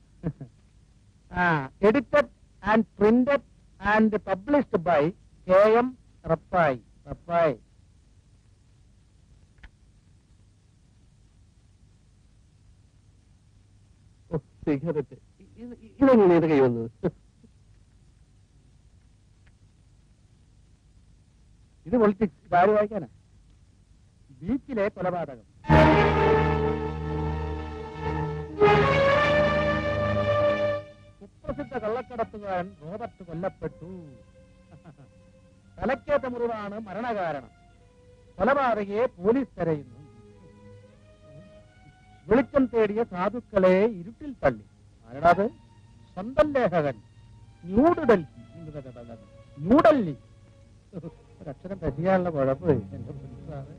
Edited and printed and published by KM Rappai. ഇതെങ്ങനെ ഇത് കൈ വന്നത്? ഇത് പൊളിറ്റിക്സ്. ഇതാര് വായിക്കാനാ? ബീച്ചിലെ കൊലപാതകം. കുപ്രസിദ്ധ കള്ളക്കടത്തുകാരൻ റോബർട്ട് കൊല്ലപ്പെട്ടു. തലക്കേറ്റ മുറിവാണ് മരണകാരണം. കൊലപാതകയെ പോലീസ് തെരയുന്നു. വെളിച്ചം തേടിയ സാധുക്കളെ ഇരുട്ടിൽ തള്ളി. ആരടാത്? സ്വന്തം ലേഖകൻ. ന്യൂഡൽഹി. ഒരക്ഷരം പറ്റിയാനുള്ള കുഴപ്പമേ എന്റെ മനസ്സിലാണ്.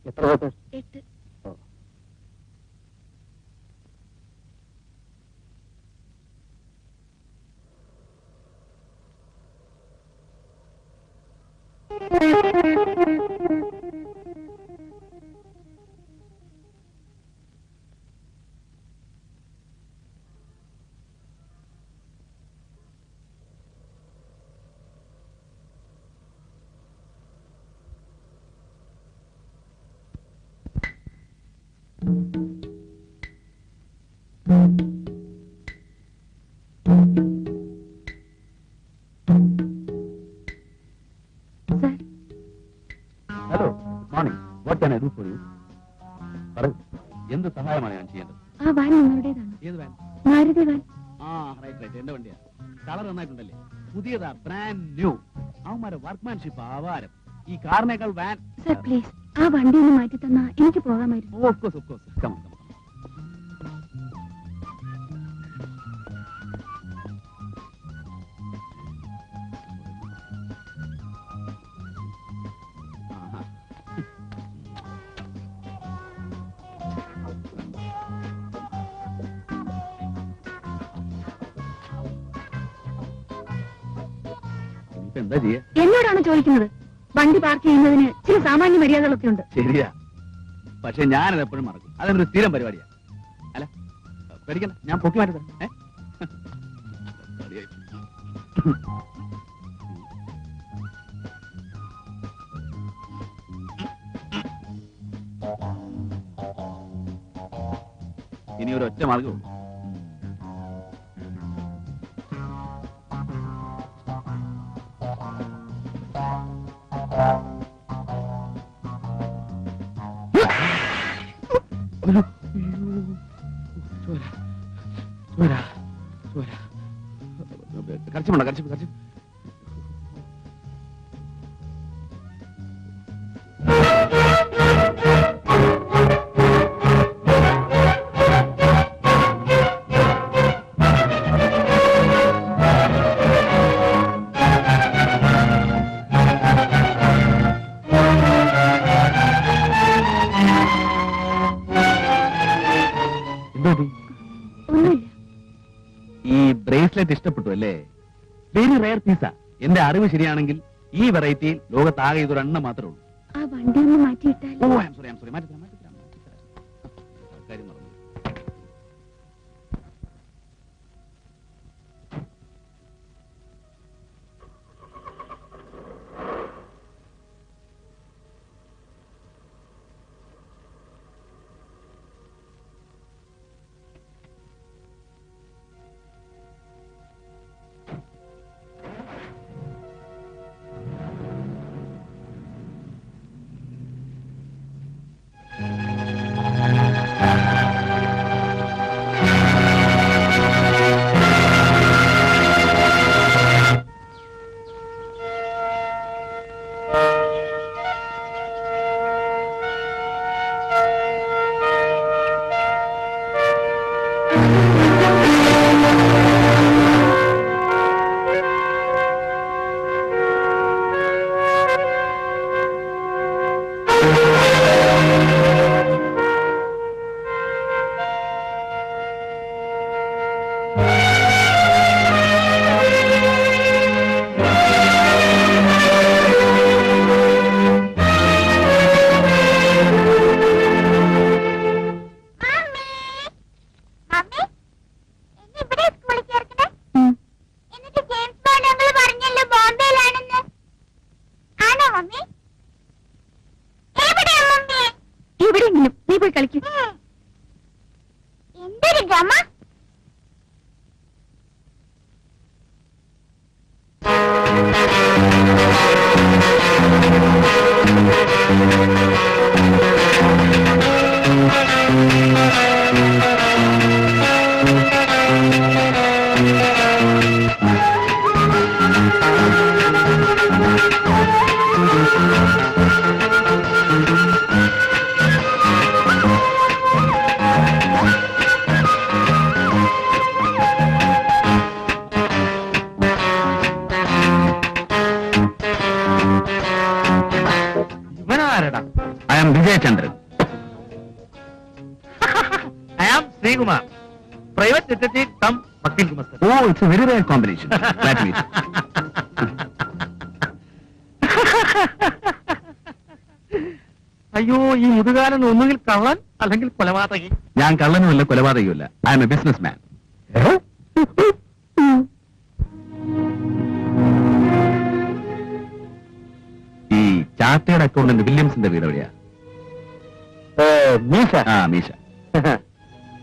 എത്ര 8. Hello, morning. What can I do for you? പറയൂ, എന്ത് സഹായമാണ് ഞാൻ ചെയ്യേണ്ടത്? ആ വാൻ നിങ്ങളുടേതാണ്? ഏത് വാൻ? മാരുതി വാൻ. റൈറ്റ്, എന്റെ വണ്ടിയാ. കളർ നന്നായിട്ടുണ്ടല്ലേ? പുതിയതാ, ബ്രാൻഡ് ന്യൂ. അവന്മാരെ വർക്ക്മാൻഷിപ്പ് ആവാരം. ഈ കാറിനേക്കാൾ വാൻ. സർ പ്ലീസ്, ആ വണ്ടി ഒന്ന് മാറ്റി തന്നാ എനിക്ക് പോകാമായിരുന്നു. Of course. കം. എന്താ ചെയ്യാ? എന്നോടാണ് ചോദിക്കുന്നത്? വണ്ടി പാർക്ക് ചെയ്യുന്നതിന് ചില സാമാന്യ മര്യാദകളൊക്കെ ഉണ്ട്. ശരിയാ, പക്ഷെ ഞാനത് എപ്പോഴും മറക്കും. അതൊരു സ്ഥിരം പരിപാടിയാ. അല്ല, പേടിക്കണ്ട, ഞാൻ പൊക്കി മാറ്റി തരാം. ഇനി ഒരു ഒറ്റ മാർഗമുള്ളൂ. കരച്ചിപ്പുണ്ടോ? ഈ ബ്രേസ്ലെറ്റ് ഇഷ്ടപ്പെട്ടു അല്ലേ? വെരി റയർ പീസാ. എന്റെ അറിവ് ശരിയാണെങ്കിൽ ഈ വെറൈറ്റിയിൽ ലോകത്താകെ ഇതൊരെണ്ണം മാത്രമേ ഉള്ളൂ. ആ വണ്ടി ഒന്ന് മാറ്റിയിട്ടാൽ? ഓ, ഐ ആം സോറി. മാറ്റി തരാം. പോയി കളിക്കും. എന്തൊരു ഗമ. ഇവനാരടാ? I am Vijayachandran. I am Sreekumar, private detective cum വക്കീൽ Kumar. Oh, it's a very rare combination. അയ്യോ, ഈ മുതുകാലൻ ഒന്നുകിൽ കള്ളൻ അല്ലെങ്കിൽ കൊലപാതകി. ഞാൻ കള്ളനുമല്ല കൊലപാതകയുമല്ല. I am a businessman. ഈ ചാർട്ടേഡ് അക്കൗണ്ടന്റ് വില്യംസിന്റെ വീട് എവിടെയാ? മീശ. ആ, മീശ.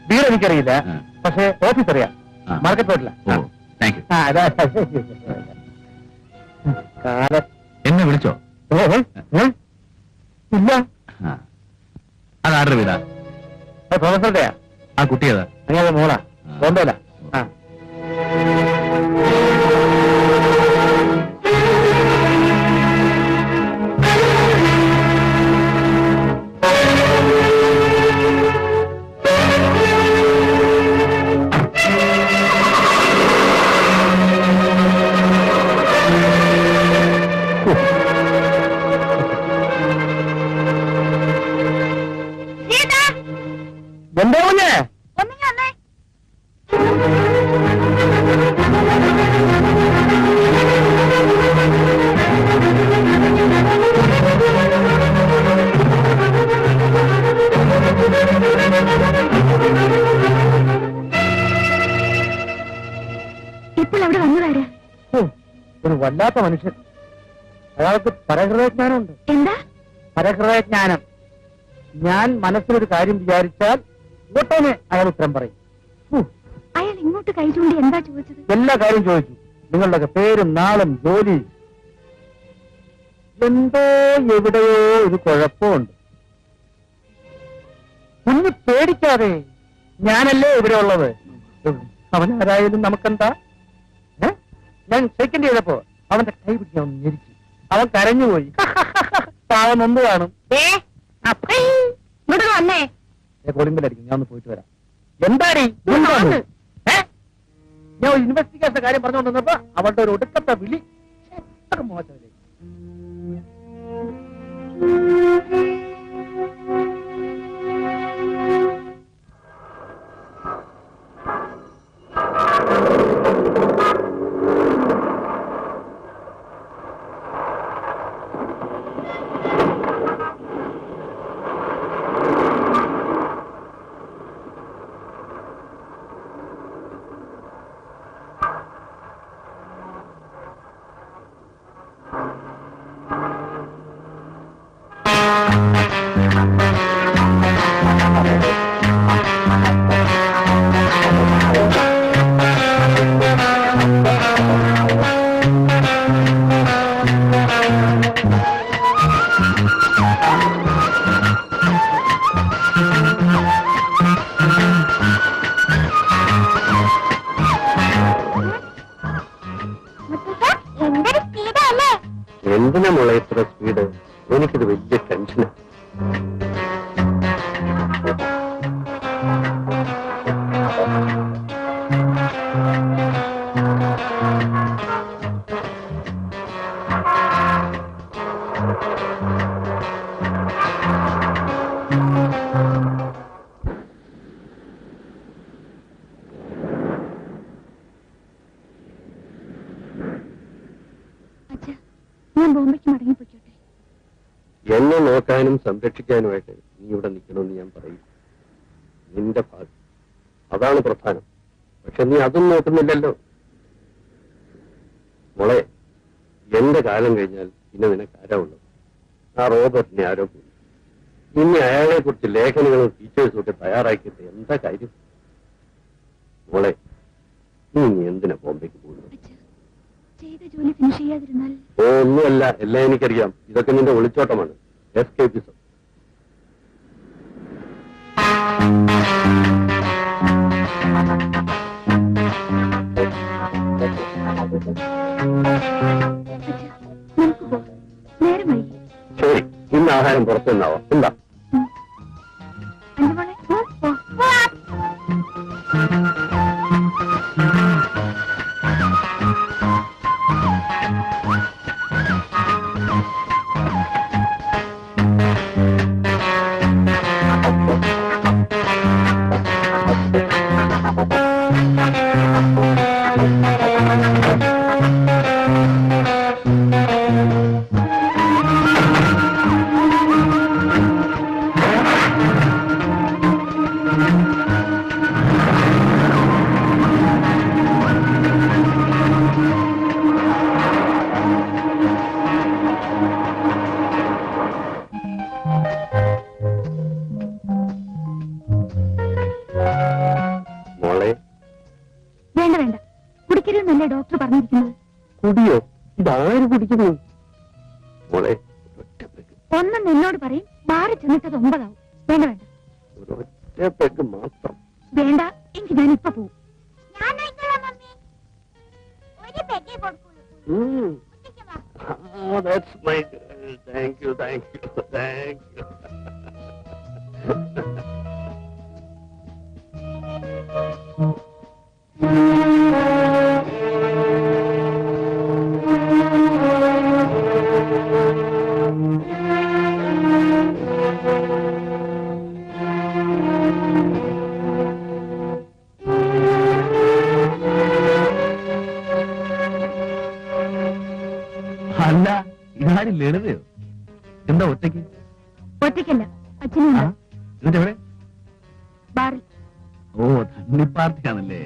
വീട് എനിക്കറിയില്ല, ആ. പക്ഷേ ഓഫീസ് അറിയാം. ആ. മാർക്കറ്റ് റോഡില. Oh, thank you. കാലം എന്നെ വിളിച്ചോ? ഇല്ല. ആ. അതാരുടെ വീടാ? പ്രൊഫസറുടെയാ. ആ കുട്ടി ഏതാ? അങ്ങനെ മോളാ, ബോംബെയില. ആ. എന്താ കുഞ്ഞേ? ഒന്നിങ്ങി വന്നേ. ഇപ്പോൾ അവിടെ വന്നതാരാ? ഒരു വല്ലാത്ത മനുഷ്യൻ. അയാൾക്ക് പരഹൃദയജ്ഞാനമുണ്ട്. എന്താ? പരഹൃദയജ്ഞാനം. ഞാൻ മനസ്സിലൊരു കാര്യം വിചാരിച്ചാൽ ഉടനെ അയാൾ ഉത്തരം പറയും. അയാൾ ഇങ്ങോട്ട് കൈ ചൂണ്ടി എന്താ ചോദിച്ചത്? എല്ലാ കാര്യം ചോദിച്ചു. നിങ്ങളുടെ പേരും നാളും ജോലി. എന്തോ എവിടെയോ ഒരു കുഴപ്പമുണ്ട്. ഒന്ന് പേടിക്കാതെ, ഞാനല്ലേ ഇവിടെ ഉള്ളത്. അവനാരായാലും നമുക്കെന്താ? ഞാൻ സെക്കൻഡ് ചെയ്തപ്പോ അവന്റെ കൈ പിടിച്ച് അവൻ ഞെരിച്ചു. അവൻ കരഞ്ഞുപോയി. പാവം നൊന്ന് കാണും. ഇങ്ങോട്ട് വന്നേ. കോളിംബിലടിക്കും. ഞാൻ ഒന്ന് പോയിട്ട് വരാം. എന്താടി ഞാൻ ഒരു ഇൻവെസ്റ്റിഗേഷൻ കാര്യം പറഞ്ഞുകൊണ്ടിരുന്നപ്പോ അവളുടെ ഒരു ഒടുക്കത്തെ വിളി. മോശമല്ലേ? എന്തിനുള്ള ഇത്ര സ്പീഡ്? എനിക്കിത് വലിയ ടെൻഷനാണ്. ഞാൻ ബോംബെക്ക് മടങ്ങിപ്പോയിക്കോട്ടെ. എന്നെ നോക്കാനും സംരക്ഷിക്കാനുമായിട്ട് നീ ഇവിടെ നിൽക്കണമെന്ന് ഞാൻ പറയും. നിന്റെ ഭാഗം അതാണ് പ്രധാനം. പക്ഷെ നീ അതും നോക്കുന്നില്ലല്ലോ. മോളെ, എന്റെ കാലം കഴിഞ്ഞാൽ പിന്നെ നിനക്ക് ആരാ ഉള്ളത്? ആ റോബർട്ടിനെ ആരോ പോയി. ഇനി അയാളെ കുറിച്ച് ലേഖനങ്ങളും ഫീച്ചേഴ്സും ഒക്കെ തയ്യാറാക്കിയിട്ട് എന്താ കാര്യം? മോളെ, നീ എന്തിനാ ബോംബെക്ക് പോകുന്നത്? ചെയ്ത ജോലി ഫിനിഷ് ചെയ്യാതിരുന്നാൽ ഒന്നുമല്ല, എല്ലാം എനിക്കറിയാം. ഇതൊക്കെ നിന്റെ ഒളിച്ചോട്ടമാണ്, എസ്കേപ്പിസം. നമുക്ക് പോവാം, നേരം വൈകി. ശരി, ഇന്ന് ആഹാരം പുറത്തുനിന്നാവാം. എന്താ? അഞ്ചുമോളെ പോ. വേണ്ട വേണ്ട, കുടിക്കരുതെന്നല്ലേ ഡോക്ടർ പറഞ്ഞിരിക്കുന്നത്? കുടിയോ? ഇതാര് കുടിക്കുന്നു? മോളെ, ഒന്നും എന്നോട് പറയും, ബാറിൽ ചെന്നിട്ടത് 9 ആവും. വേണ്ട വേണ്ട, ഒരൊറ്റ പെഗ് മാത്രം. വേണ്ട എങ്കിൽ ഞാൻ ഇപ്പൊ പോവും. That's my girl. Thank you, thank you, thank you. അല്ല, ഇതാരും ലളിതയോ? എന്താ ഒറ്റയ്ക്ക്? ഒറ്റയ്ക്കല്ല, അച്ഛനും എന്നിട്ട് എവിടെ? ബാറിൽ. ഓ, തണ്ണി പാർട്ടിയാണല്ലേ.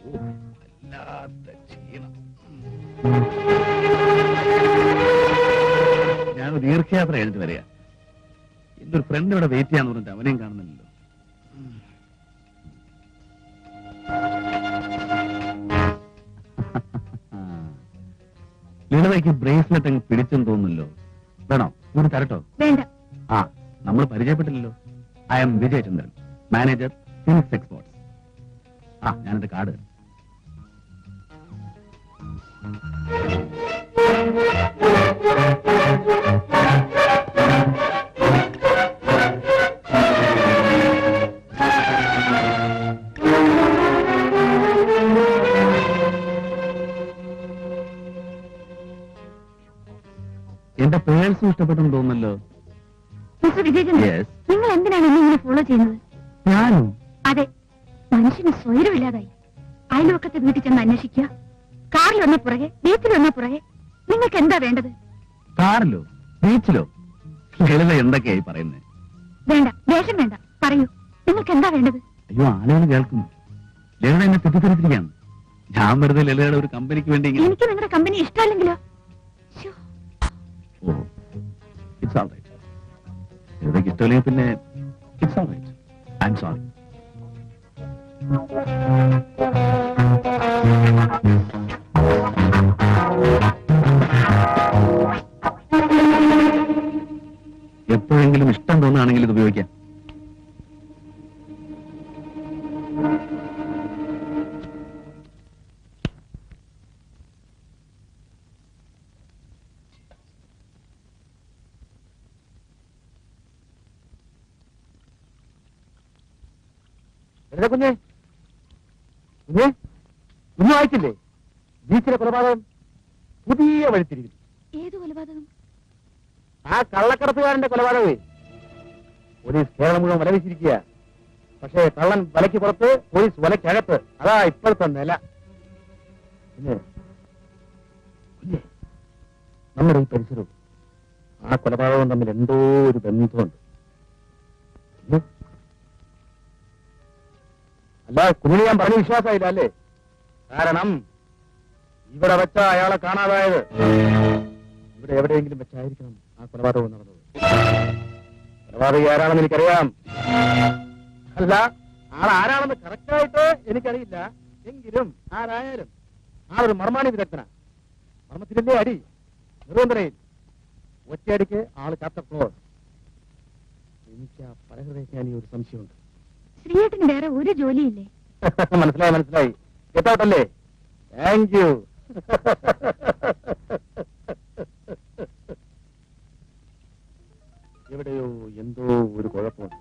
ഓ, വല്ലാത്ത ക്ഷീണം. ഞാൻ ദീർഘയാത്ര കഴിഞ്ഞിട്ട് വരിക. എന്റെ ഒരു ഫ്രണ്ട് ഇവിടെ വെയിറ്റ് ചെയ്യാന്ന് പറഞ്ഞിട്ട് അവനെയും കാണുന്നില്ലല്ലോ. ലളിതയ്ക്ക് ബ്രേസ്ലെറ്റ് അങ്ങ് പിടിച്ചെന്ന് തോന്നുന്നല്ലോ. വേണോ? കൂടി തരട്ടോ? വേണ്ട. ആ, നമ്മൾ പരിചയപ്പെട്ടില്ലല്ലോ. I am Vijayachandran, manager, Phoenix exports. ആ, ഞാനെന്റെ കാർഡ്. എന്റെ പേഴ്സും ഇഷ്ടപ്പെട്ടെന്ന് തോന്നുന്നല്ലോ. Mister Vijayachandran, Yes. നിങ്ങൾ എന്തിനാണ് എന്നെ ഇങ്ങനെ ഫോളോ ചെയ്യുന്നത്? ഞാനോ? അതെ, മനുഷ്യന് സ്വൈരമില്ലാതായി. അയൽവക്കത്തെ വീട്ടിൽ ചെന്ന് അന്വേഷിക്കുക, കാറിൽ വന്ന പുറകെ, ബീച്ചിൽ വന്ന പുറകെ. നിങ്ങൾക്ക് എന്താ വേണ്ടത്? കാറിലോ? ബീച്ചിലോ? ലളിത എന്തൊക്കെയായി പറയുന്നത്? വേണ്ട, ദേഷ്യം വേണ്ട, പറയൂ, നിങ്ങൾക്ക് എന്താ വേണ്ടത്? അയ്യോ, ആളുകൾ കേൾക്കുന്നു. ലളിത എന്നെ തെറ്റിദ്ധരിച്ചിരിക്കുകയാണ്. ഞാൻ വെറുതെ ലളിതയുടെ ഒരു കമ്പനിക്ക് വേണ്ടി ഇങ്ങനെ- എനിക്ക് നിങ്ങളുടെ കമ്പനി ഇഷ്ടമല്ലെങ്കിലോ? ശ്ശോ. ഓ, ഇറ്റ്സ് ഓൾ റൈറ്റ്. ലളിതയ്ക്ക് ഇഷ്ടമല്ലെങ്കിൽ പിന്നെ it's all right. I am sorry. എപ്പോഴെങ്കിലും ഇഷ്ടം തോന്നുകയാണെങ്കിൽ ഇത് ഉപയോഗിക്കാം. കുഞ്ഞെ കുഞ്ഞെ കുഞ്ഞു വായിച്ചില്ലേ? ബീച്ചിലെ കൊലപാതകം പുതിയ വഴിത്തിരിക്കുന്നു. ഏത് കൊലപാതകം? ആ കള്ളക്കടത്തുകാരന്റെ കൊലപാതകമേ. പോലീസ് കേരളം മുഴുവൻ വലവിച്ചിരിക്കുക. പക്ഷേ കള്ളൻ വലയ്ക്ക് പുറത്ത്, പോലീസ് വലയ്ക്കകത്ത്. അതാ ഇപ്പോഴത്തെ നില. പിന്നെ നമ്മുടെ ഈ പരിസരവും ആ കൊലപാതകവും തമ്മിൽ എന്തോ ഒരു ബന്ധമുണ്ട്. അല്ല, കുഞ്ഞിന് ഞാൻ പറഞ്ഞ വിശ്വാസമായില്ല അല്ലേ? കാരണം ഇവിടെ വെച്ച അയാളെ കാണാതായത് ഇവിടെ എവിടെയെങ്കിലും വെച്ചായിരിക്കണം ആ കൊലപാതകം നടന്നത്. കൊലപാതകി ആരാണെന്ന് എനിക്കറിയാം. അല്ല, ആളാരാണെന്ന് കറക്റ്റായിട്ട് എനിക്കറിയില്ല. എങ്കിലും ആരായാലും ആളൊരു മർമാണി വിദഗ്ധന. മർമ്മത്തിലെ അടി നിർവന്തരയിൽ ഒറ്റയടിക്ക് ആള് ചാപ്റ്റർ ക്ലോസ്. എനിക്ക് ആ പലഹൃദയജ്ഞാനി ഒരു സംശയമുണ്ട്. ശ്രീയേട്ടന് വേറെ ഒരു ജോലിയില്ലേ? മനസ്സിലായി. കേട്ടോട്ടല്ലേ? Thank you. എവിടെയോ എന്തോ ഒരു കുഴപ്പമുണ്ട്.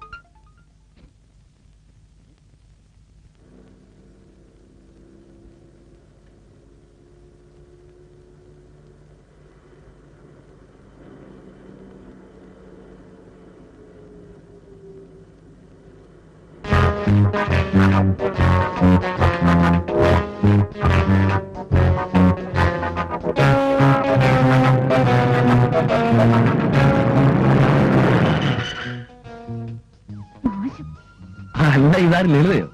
അല്ല, ഇതാരും ലളിതയോ?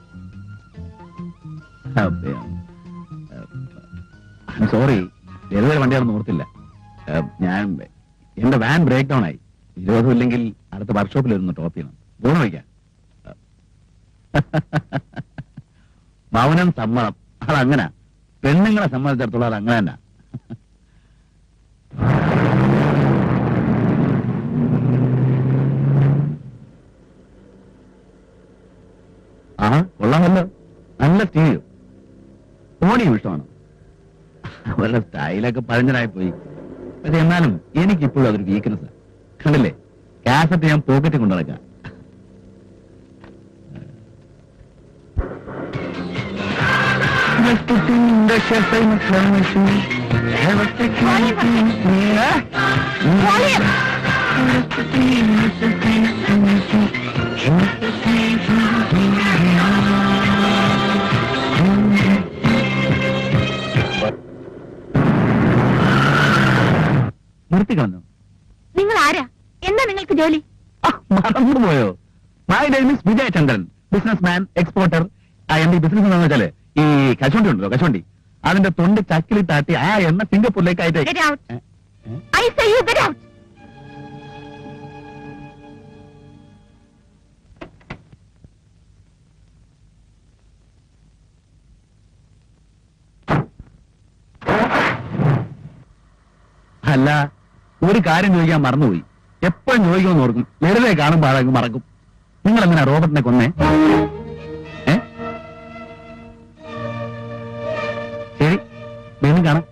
സോറി, ലളിതയുടെ വണ്ടിയാണെന്ന് ഓർത്തില്ല. എന്റെ വാൻ ബ്രേക്ക് ഡൗൺ ആയി. വിരോധമില്ലെങ്കിൽ അടുത്ത വർക്ക്ഷോപ്പിൽ വരുന്ന ടോപ്പ് ചെയ്യണം. ഗുണം വയ്ക്കാം. മൗനം സമ്മതം, അതങ്ങനെ. പെണ്ണുങ്ങളെ സംബന്ധിച്ചിടത്തോളം അത് അങ്ങനെ തന്നെ. കൊള്ളാമല്ലോ, നല്ല സ്റ്റീരിയോ. ഓടിയും ഇഷ്ടമാണ്. അവരുടെ സ്റ്റൈലൊക്കെ പഴഞ്ഞനായി പോയി. പക്ഷെ എന്നാലും എനിക്കിപ്പോഴും അതൊരു വീക്ക്നെസ്. കണ്ടില്ലേ, കാസറ്റ് ഞാൻ പോക്കറ്റിൽ കൊണ്ടു നടക്കാം. നിർത്തിക്കളഞ്ഞു. നിങ്ങൾ ആരാ? എന്താ നിങ്ങൾക്ക് ജോലി? മറന്നുപോയോ? My name is Vijayachandran, business man, exporter. എന്റെ ബിസിനസ് എന്താണെന്ന് വെച്ചാല് ഈ കശുവണ്ടി ഉണ്ടല്ലോ, കശുവണ്ടി, അതിന്റെ തൊണ്ട് ചക്കിലിട്ടാട്ടി ആ എണ്ണ സിംഗപ്പൂരിലേക്ക് Get out. I say you get out. അല്ല, ഒരു കാര്യം ചോദിക്കാൻ മറന്നുപോയി. എപ്പോഴും ചോദിക്കുമെന്ന് ഓർക്കും, വെറുതെ കാണുമ്പോൾ അതങ്ങ് മറക്കും. നിങ്ങൾ എങ്ങനെയാ റോബർട്ടിനെ കൊന്നേ? ശരി, വീണ്ടും കാണാം.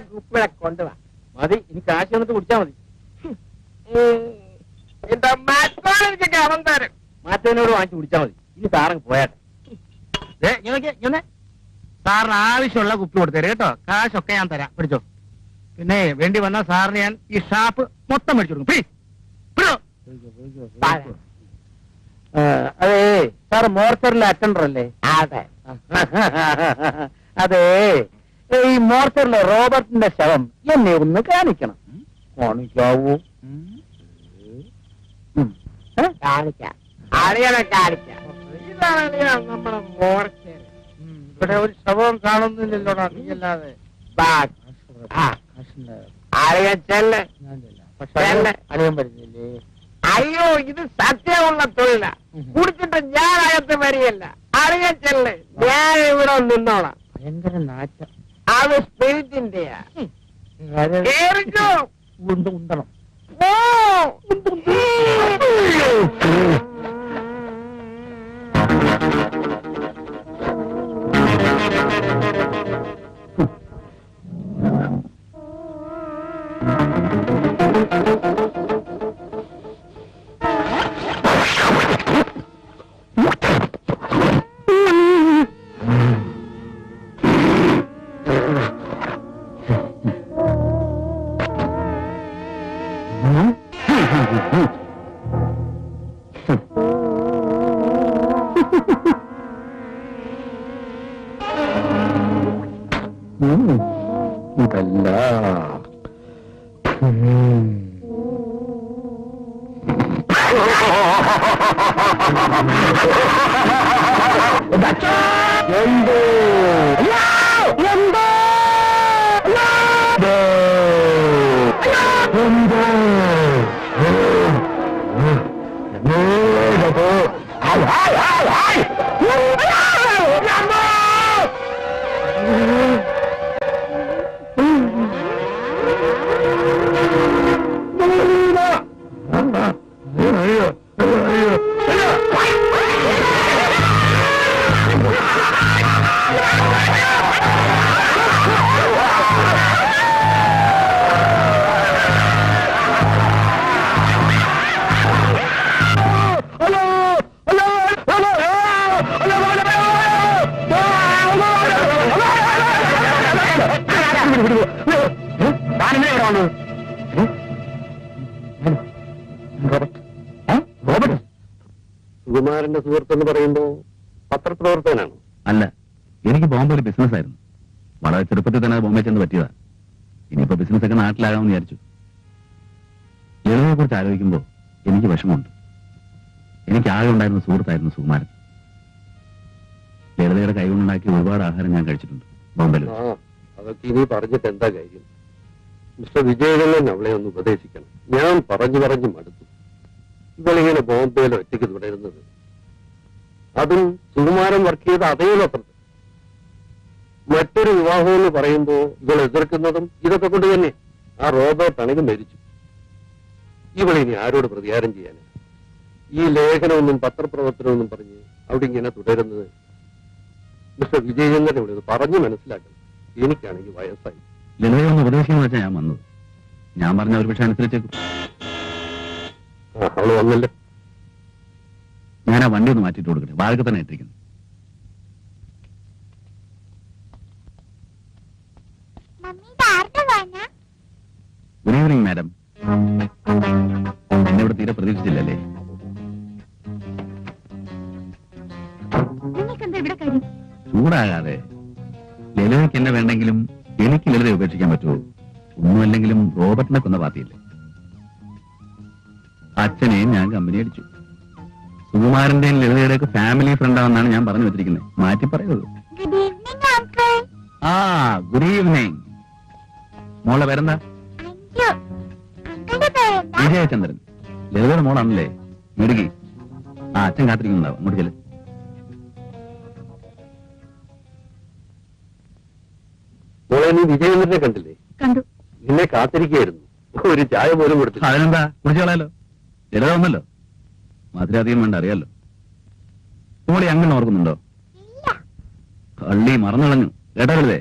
ഗ്രൂപ്പുകളെ കൊണ്ടുവാ. മതി, ഇനി കാശ് വന്നിട്ട് കുടിച്ചാ മതി. മാറ്റവനോട് വാങ്ങിച്ചു കുടിച്ചാ മതി. ഇനി സാറങ്ങ് പോയാട്ടെ. സാറിന് ആവശ്യമുള്ള കുപ്പി കൊടുത്തേരെ കേട്ടോ. കാശൊക്കെ ഞാൻ തരാം, പിടിച്ചോ. പിന്നെ വേണ്ടി വന്നാൽ സാറിന് ഞാൻ ഈ ഷാപ്പ് മൊത്തം മേടിച്ചു കൊടുക്കും. അതെ, സാർ മോർച്ചറിലെ അറ്റൻഡർ അല്ലേ? അതെ. അതെ, ഈ മോർച്ചറിലെ റോബർട്ടിന്റെ ശവം എന്നെ ഒന്ന് കാണിക്കണം. കാണിക്കാവൂ? കാണിക്കാം. നമ്മുടെ മോർച്ചർ ഇവിടെ ഒരു ശവം കാണുന്നില്ലല്ലോടാ, നീയല്ലാതെ. അറിയച്ചല്ലേ പക്ഷെ അളിയൻ വരുന്നില്ലേ? അയ്യോ ഇത് സത്യമുള്ള തൊഴില കുടിച്ചിട്ട് ഞാൻ അകത്ത് വരികയല്ല അറിയച്ചല്ലേ ഞാൻ ഇവിടെ നിന്നോളാം ഭയങ്കര നാറ്റ അത് സ്പിരിറ്റിന്റെയാ കേറിക്കോ ഉണ്ടണം. ഓ ഇതല്ല എന്തോ സുകുമാരന്റെ സുഹൃത്തെന്ന് പറയുമ്പോ പത്രപ്രവർത്തകനാണ്? അല്ല, എനിക്ക് ബോംബെ ഒരു ബിസിനസ് ആയിരുന്നു. വളരെ ചെറുപ്പത്തിൽ തന്നെ ബോംബെ ചെന്ന് പറ്റിയതാ. ഇനിയിപ്പോ ബിസിനസ് ഒക്കെ നാട്ടിലാകാമെന്ന് വിചാരിച്ചു. ലളിതയെ കുറിച്ച് ആലോചിക്കുമ്പോ എനിക്ക് വിഷമമുണ്ട്. എനിക്ക് ആകെ ഉണ്ടായിരുന്ന സുഹൃത്തായിരുന്നു സുകുമാരൻ. ലളിതയുടെ കൈകൊണ്ടുണ്ടാക്കിയ ഒരുപാട് ആഹാരം ഞാൻ കഴിച്ചിട്ടുണ്ട് ബോംബെയിൽ. അതൊക്കെ ഇനി പറഞ്ഞിട്ട് എന്താ കാര്യം? മിസ്റ്റർ വിജയകണ്ണൻ അവളെ ഒന്ന് ഉപദേശിക്കണം. ഞാൻ പറഞ്ഞു മടുത്തു. ഇവളിങ്ങനെ ബോംബെയിൽ ഒറ്റയ്ക്ക് തുടരുന്നത്, അതും സുകുമാരൻ വർക്ക് ചെയ്ത അതേ പത്രത്തിൽ. മറ്റൊരു വിവാഹം എന്ന് പറയുമ്പോ ഇവൾ എതിർക്കുന്നതും ഇതൊക്കെ കൊണ്ട് തന്നെ. ആ റോബർട്ട് ആണെങ്കിൽ മരിച്ചു. ഇവളിനി ആരോട് പ്രതികാരം ചെയ്യാനാ? ഈ ലേഖനമൊന്നും പത്രപ്രവർത്തനമൊന്നും പറഞ്ഞ് അവിടെ ഇങ്ങനെ തുടരുന്നത് മിസ്റ്റർ വിജയചന്ദ്രൻ ഇവിടെ പറഞ്ഞു മനസ്സിലാക്കണം. എനിക്കാണെങ്കിൽ വയസ്സായി. ലളിതയെ ഒന്ന് ഉപദേശിക്കുന്ന വെച്ചാൽ ഞാൻ വന്നത്. ഞാൻ പറഞ്ഞ ഒരു പക്ഷെ അനുസരിച്ചേക്കും. അവള് വന്നല്ലോ. ഞാൻ ആ വണ്ടി ഒന്ന് മാറ്റിയിട്ട് കൊടുക്കട്ടെ. വാഴക്ക് തന്നെ ഇട്ടിരിക്കുന്നു. Good evening madam. എന്നെ ഇവിടെ തീരെ പ്രതീക്ഷിച്ചില്ലല്ലേ? ചൂടാകാതെ. ലളിതയ്ക്ക് എന്നെ വേണ്ടെങ്കിലും എനിക്ക് ലളിതയെ ഉപേക്ഷിക്കാൻ പറ്റുമോ? ഒന്നുമല്ലെങ്കിലും റോബർട്ടിനെ കൊന്ന പാർട്ടിയില്ലേ? അച്ഛനെയും ഞാൻ കമ്പനി അടിച്ചു. സുകുമാരന്റെയും ലളിതയുടെയൊക്കെ ഫാമിലി ഫ്രണ്ടാണെന്നാണ് ഞാൻ പറഞ്ഞു വെച്ചിരിക്കുന്നത്. മാറ്റി പറയുന്നത്. ആ ഗുഡ് ഈവനിങ്. മോളെ പേരെന്താ? വിജയചന്ദ്രൻ. ലളിതയുടെ മോളാണല്ലേ? മിടുക്കി. ആ അച്ഛൻ കാത്തിരിക്കുന്നുണ്ടാവും. അങ്ങോട്ട് ചെല്ല്. മോളെ, നീ വിജയചന്ദ്രനെ കണ്ടില്ലേ? കണ്ടു. നിന്നെ കാത്തിരിക്കുകയായിരുന്നു. ഒരു ചായ പോലും കൊടുത്തു. അതിനെന്താ, കുടിച്ചു കളയാലോ. ലളിത വന്നല്ലോ. മധുരാധികം വേണ്ട, അറിയാലോ. മോളി അങ്ങനെ ഓർക്കുന്നുണ്ടോ? കള്ളി മറന്നു കേട്ടാ ലളിതേ?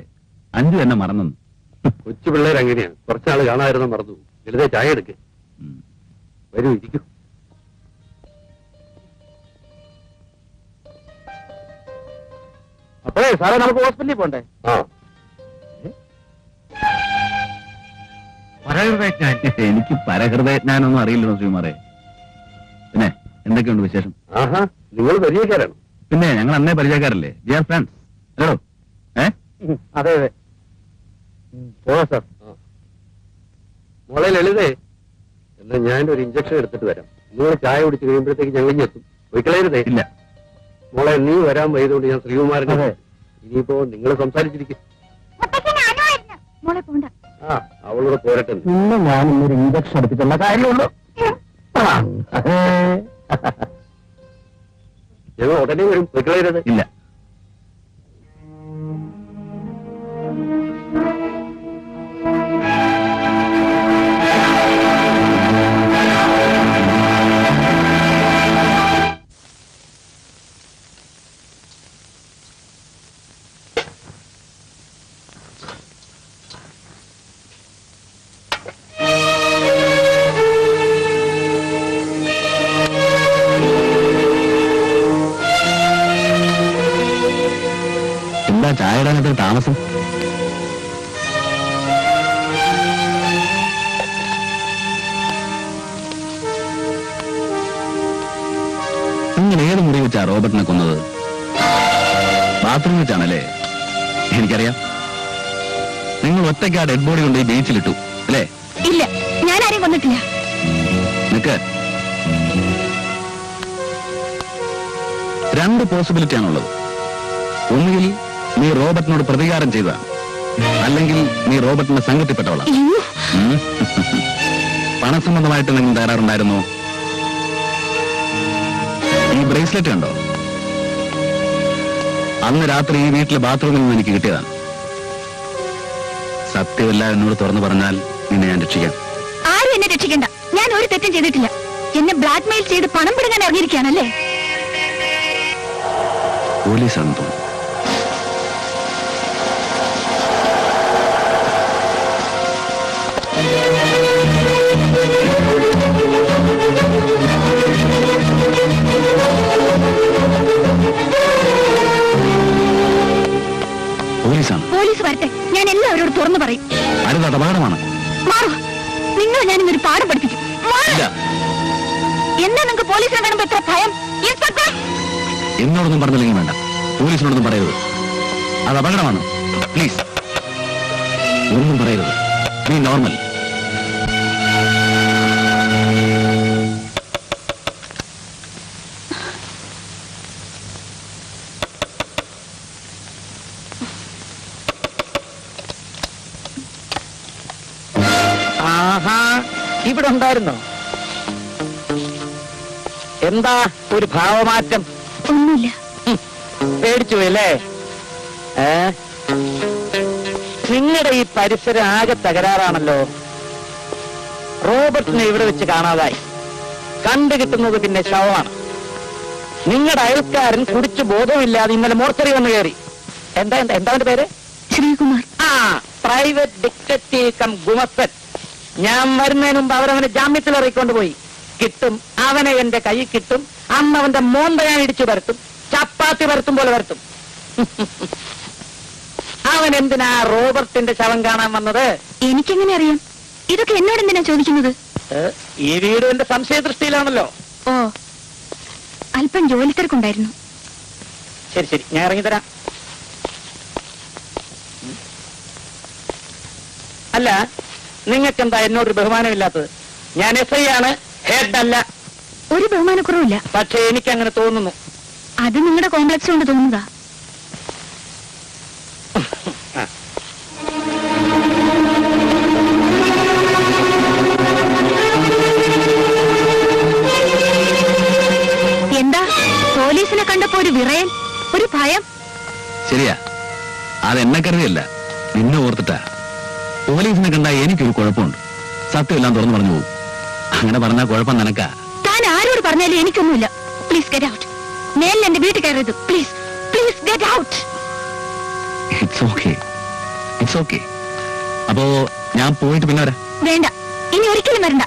അഞ്ചു എന്നെ മറന്നു. കൊച്ചു പിള്ളേർ അങ്ങനെയാണ്. കുറച്ചാള് കാണാതിരുന്ന മറന്നു. ലളിത ചായ എടുക്ക്. വരൂ, ഇരിക്കൂ. അപ്പോഴേ സാറേ, നമുക്ക് ഹോസ്പിറ്റലിൽ പോണ്ടേ? ആ, എനിക്ക് പരഹൃദയജ്ഞാനൊന്നും അറിയില്ലല്ലോ ശ്രീമാരെ. പിന്നെ എന്തൊക്കെയുണ്ട് വിശേഷം? ആഹാ, നിങ്ങൾ പരിചയക്കാരാണ്? പിന്നെ ഞങ്ങൾ അന്നേ പരിചയക്കാരല്ലേ? Dear friends. ഹലോ. അതെ അതെ. പോവാ സാർ. മോളെ ലളിതേ, എന്നാ ഞാൻ ഒരു ഇഞ്ചക്ഷൻ എടുത്തിട്ട് വരാം. നിങ്ങൾ ചായ കുടിച്ച് കഴിയുമ്പോഴത്തേക്ക് ഞങ്ങൾ ഇങ്ങെത്തും. ഒരിക്കലരുതേ. ഇല്ല മോളെ, നീ വരാൻ വൈകുന്നതുകൊണ്ട് ഞാൻ ശ്രീകുമാരനെ. ഇനിയിപ്പോ നിങ്ങൾ സംസാരിച്ചിരിക്കും. മോളെ പോണ്ട. ആ, അവളോട് പോരട്ടെ. പിന്നെ ഞാൻ ഇന്നൊരു ഇഞ്ചക്ഷൻ എടുത്തിട്ടുള്ള കാര്യമുള്ളൂ. ഞങ്ങൾ ഉടനെ വരും. വെക്കളരുത്. ഇല്ല. എന്താ ചായ ഇടാനായിട്ട് താമസം? നിങ്ങൾ ഏത് മുറി വെച്ചാ റോബർട്ടിനെ കൊന്നത്? ബാത്റൂമിൽ വെച്ചാണല്ലേ? എനിക്കറിയാം. നിങ്ങൾ ഒറ്റയ്ക്ക് ആ ഡെഡ് ബോഡി കൊണ്ട് ഈ ബീച്ചിലിട്ടു അല്ലേ? ഇല്ല, ഞാൻ ആരെയും കൊന്നിട്ടില്ല. നിക്ക്. രണ്ട് പോസിബിലിറ്റി ആണുള്ളത്. ഒന്നുകിൽ നീ റോബർട്ടിനോട് പ്രതികാരം ചെയ്ത, അല്ലെങ്കിൽ നീ റോബർട്ടിന്റെ സംഘത്തിൽപ്പെട്ടവളാ. പണസംബന്ധമായിട്ട് നിങ്ങൾ തകരാറുണ്ടായിരുന്നോ? ഈ ബ്രേസ്ലെറ്റ് കണ്ടോ? അന്ന് രാത്രി ഈ വീട്ടിലെ ബാത്റൂമിൽ നിന്ന് എനിക്ക് കിട്ടിയതാണ്. സത്യമല്ല എന്നോട് തുറന്നു പറഞ്ഞാൽ നിന്നെ ഞാൻ രക്ഷിക്കാം. ആരും എന്നെ രക്ഷിക്കണ്ട. ഞാൻ ഒരു തെറ്റും ചെയ്തിട്ടില്ല. എന്നെ ബ്ലാക്ക്മെയിൽ ചെയ്ത് പണം പിടുങ്ങാൻ ഇറങ്ങിയിരിക്കുകയാണല്ലേ? പോലീസാണെന്ന് തോന്നുന്നു. പോലീസാണ്. പോലീസ് വരട്ടെ, ഞാൻ എല്ലാവരോടും തുറന്നു പറയും. അരുത്, അപകടമാണ്. മാറൂ, നിങ്ങൾ ഞാൻ ഇന്നൊരു പാഠം പഠിപ്പിക്കും. ഇല്ല. എന്നാ നിങ്ങൾക്ക് പോലീസിനെ കാണുമ്പോ എത്ര ഭയം? ഇൻസ്പെക്ടർ, എന്നോടൊന്നും പറഞ്ഞില്ലെങ്കിൽ വേണ്ട. പോലീസിനോടൊന്നും പറയരുത്. അത് അപകടമാണ്. പ്ലീസ് ഒന്നും പറയരുത്. നീ നോർമൽ. ആഹാ, ഇവിടെ ഉണ്ടായിരുന്നോ? എന്താ ഒരു ഭാവമാറ്റം? ഒന്നുമില്ല. പേടിച്ചു പോയല്ലേ? നിങ്ങളുടെ ഈ പരിസരം ആകെ തകരാറാണല്ലോ. റോബർട്ടിനെ ഇവിടെ വെച്ച് കാണാതായി. കണ്ടു കിട്ടുന്നത് പിന്നെ ശവമാണ്. നിങ്ങളുടെ അയൽക്കാരൻ കുടിച്ചു ബോധമില്ലാതെ ഇന്നലെ മോർച്ചറി വന്ന് കയറി. എന്താ അവന്റെ പേര്? ശ്രീകുമാർ. ആ, പ്രൈവറ്റ് ഡിറ്റക്റ്റീവ് കം ഗുമസ്തൻ. ഞാൻ വരുന്നതിന് മുമ്പ് അവരവനെ ജാമ്യത്തിൽ ഇറക്കിക്കൊണ്ടുപോയി. കിട്ടും, അവനെ എന്റെ കൈ കിട്ടും. അന്ന് അവന്റെ മോന്ത ഞാൻ ഇടിച്ചു വരത്തും. ചപ്പാത്തി വരത്തും പോലെ വരത്തും. അവൻ എന്തിനാ റോബർട്ടിന്റെ ശവം കാണാൻ വന്നത്? എനിക്കെങ്ങനെ അറിയാം? ഇതൊക്കെ എന്നോട് എന്തിനാ ചോദിക്കുന്നത്? ഈ വീട് എന്റെ സംശയദൃഷ്ടിയിലാണല്ലോ. ഓ, അല്പം ജോലി തിരക്കുണ്ടായിരുന്നു. ശരി ശരി, ഞാൻ ഇറങ്ങിത്തരാം. അല്ല, നിങ്ങൾക്കെന്താ എന്നോടൊരു ബഹുമാനമില്ലാത്തത്? ഞാൻ SI ആണ്, ഹെഡ് അല്ല. ഒരു ബഹുമാനക്കുറവില്ല. പക്ഷെ എനിക്കങ്ങനെ തോന്നുന്നു. അത് നിങ്ങളുടെ കോംപ്ലക്സ് കൊണ്ട് തോന്നുക. എന്താ പോലീസിനെ കണ്ടപ്പോ ഒരു വിറയൽ, ഒരു ഭയം? ശരിയാ, അതെന്നെ കരുതിയല്ല, നിന്നെ ഓർത്തിട്ടാ. പോലീസിനെ കണ്ടാ എനിക്കൊരു കുഴപ്പമുണ്ട്. സത്യമെല്ലാം തുറന്നു പറഞ്ഞു പോകും. അങ്ങനെ പറഞ്ഞാൽ കുഴപ്പം നിനക്കാ. താൻ ആരോട് പറഞ്ഞാലും എനിക്കൊന്നുമില്ല. Please get out. മേലിൽ എന്റെ വീട്ടിൽ കയറരുത്. Please please get out. It's okay, it's okay. അപ്പോ ഞാൻ പോയിട്ട് പിന്നെ വരാം. വേണ്ട, ഇനി ഒരിക്കലും വരണ്ട.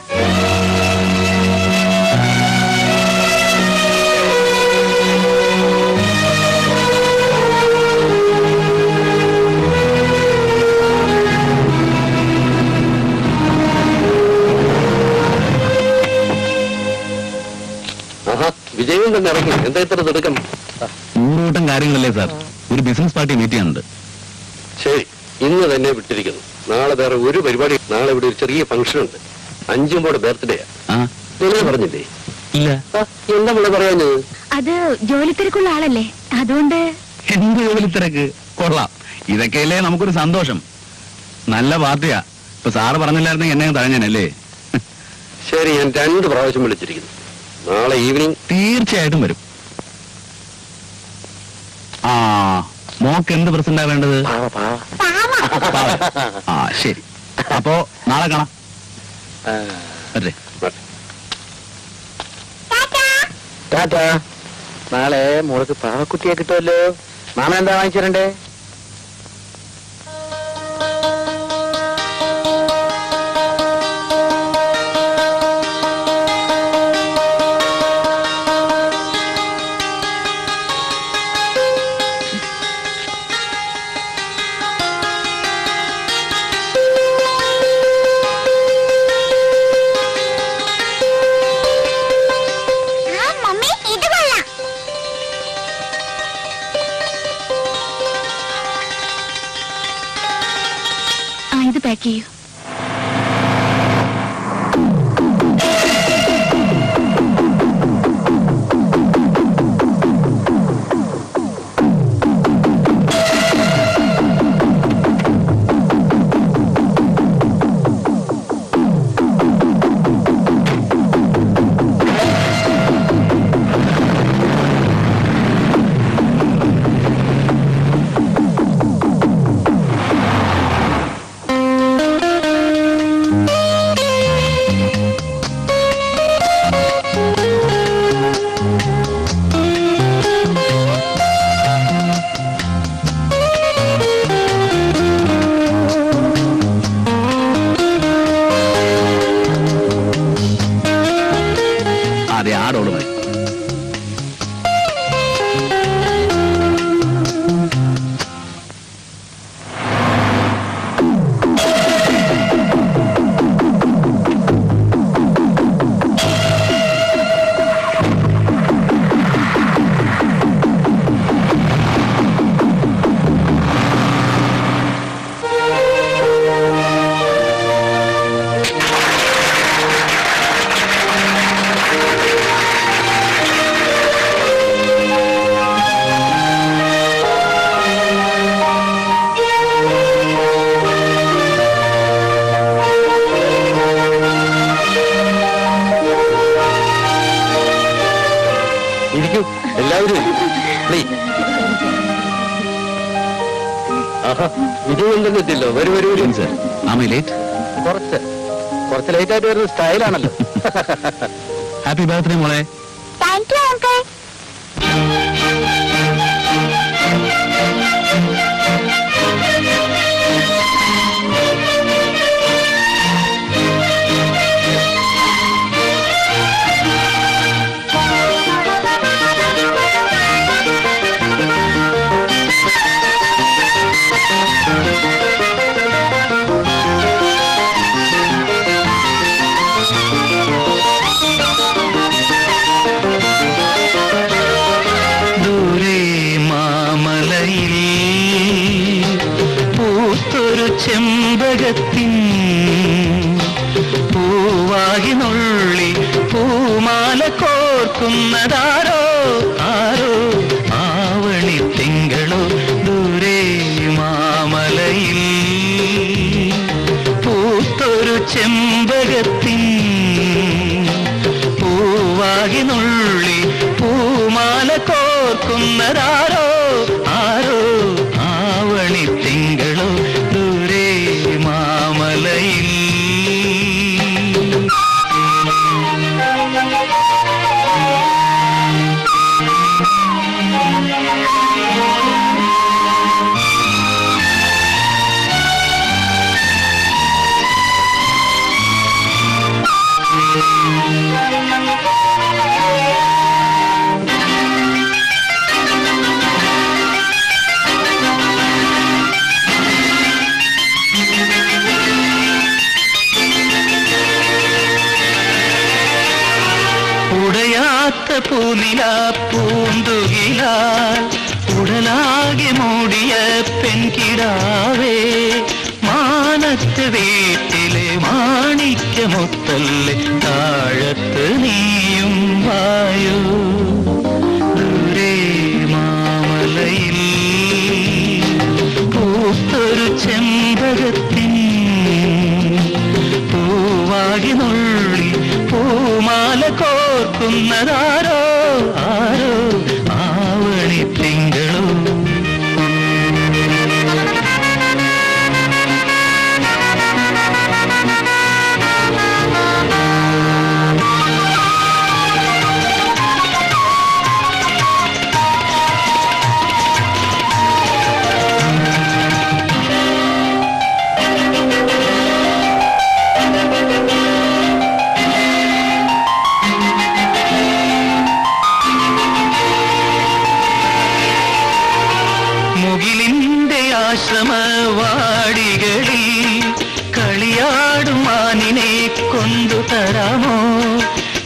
വിജയം തന്നെ ഇറങ്ങി. എന്താ ഇത്ര തിടുക്കം? 100 കൂട്ടം കാര്യങ്ങളല്ലേ സാർ. ഒരു ബിസിനസ് പാർട്ടി മീറ്റ് ചെയ്യാനുണ്ട്. ശരി, ഇന്ന് തന്നെ വിട്ടിരിക്കുന്നു. നാളെ വേറെ ഒരു പരിപാടി. നാളെ ഇവിടെ ഒരു ചെറിയ ഫംഗ്ഷൻ ഉണ്ട്. 5 ബർത്ത്ഡേയാ. നിങ്ങൾ പറഞ്ഞില്ലേ? ഇല്ല. എന്താ നമ്മൾ പറയാഞ്ഞത്? അത് ജോലി തിരക്കുള്ള ആളല്ലേ, അതുകൊണ്ട്. എന്ത് ജോലി തിരക്ക്? കൊള്ളാം. ഇതൊക്കെയല്ലേ നമുക്കൊരു സന്തോഷം. നല്ല പാർട്ടിയാ. ഇപ്പൊ സാറ് പറഞ്ഞില്ലായിരുന്നെങ്കിൽ എന്നെ തഴഞ്ഞാനല്ലേ? ശരി, ഞാൻ 2 പ്രാവശ്യം വിളിച്ചിരിക്കുന്നു. നാളെ ഈവനിങ് തീർച്ചയായിട്ടും വരും. ആ, മോക്ക് എന്ത് പ്രസന്റാ വേണ്ടത്? ആ ശരി, അപ്പോ നാളെ കാണാം. അല്ലേ? ടാറ്റാ. നാളെ മോൾക്ക് പാവക്കുട്ടിയെ കിട്ടുമല്ലോ. മാമൻ എന്താ വാങ്ങിച്ചിരണ്ടേ? ഇത് പാക്ക് ചെയ്യൂ. അതെ, ആടോട് മതി. എല്ലാവരും വിജയം എത്തില്ലോ. വരൂ വരൂ വരൂ. സർ, ആമ ലേറ്റ്? കുറച്ച് ലേറ്റ് ആയിട്ട് വരുന്ന സ്റ്റൈലാണല്ലോ. ഹാപ്പി ബർത്ത്ഡേ മോളെ. Thank you uncle. ചെമ്പകത്തിൻ പൂവാകിനുള്ളി പൂമാല കോർക്കുന്നതാരോ ആരോ ആവണി തിങ്കളോ ദൂരെ മാമലയിൽ പൂത്തൊരു ചെമ്പകത്തിൻ പൂവാകിനുള്ളി പൂമാല കോർക്കുന്നതാരോ ആരോ ആവണി തിങ്കളോ ദൂരെ മാമലയിൽ. ഉടയാത്ത പൂനില പൂന്തുകിലാൽ ഉടലാകെ മൂടിയ പെൺകിടാവേ മാനത്ത് വീട്ടിലെ മാണിക്യമൊത്തല്ലേ താഴത്ത് നീയും വായോ ദൂരെ മാമലയിൽ പൂത്തൊരു ചെമ്പകത്തിൻ കോർക്കുന്നതാരോ ആരോ ആവണി തിങ്കളോ ആശ്രമവാടികളിൽ കളിയാടും മാനിനെ കൊണ്ടുതരാമോ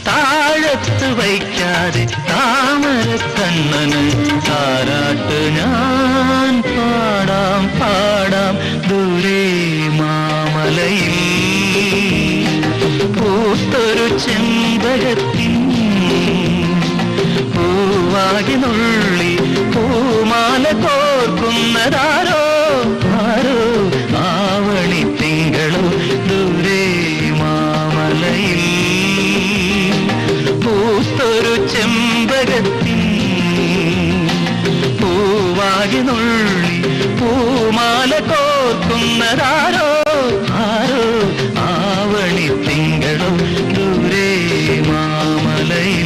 താഴത്ത് വയ്ക്കാതെ താമരക്കണ്ണന് താരാട്ട് ഞാൻ പാടാം പാടാം ദൂരെ മാമലയിൽ പൂത്തൊരു ചെമ്പകത്തിൻ പൂവാകി നുള്ളി പൂമാല കോർക്കുന്നതാരോ ആരോ ആവണി തിങ്കളോ ദൂരെ മാമലയിൽ പൂത്തൊരു ചെമ്പകത്തിൻ പൂവാകി നുള്ളി പൂമാല കോർക്കുന്നതാരോ ആരോ ആവണി തിങ്കളോ ദൂരെ മാമലയിൽ.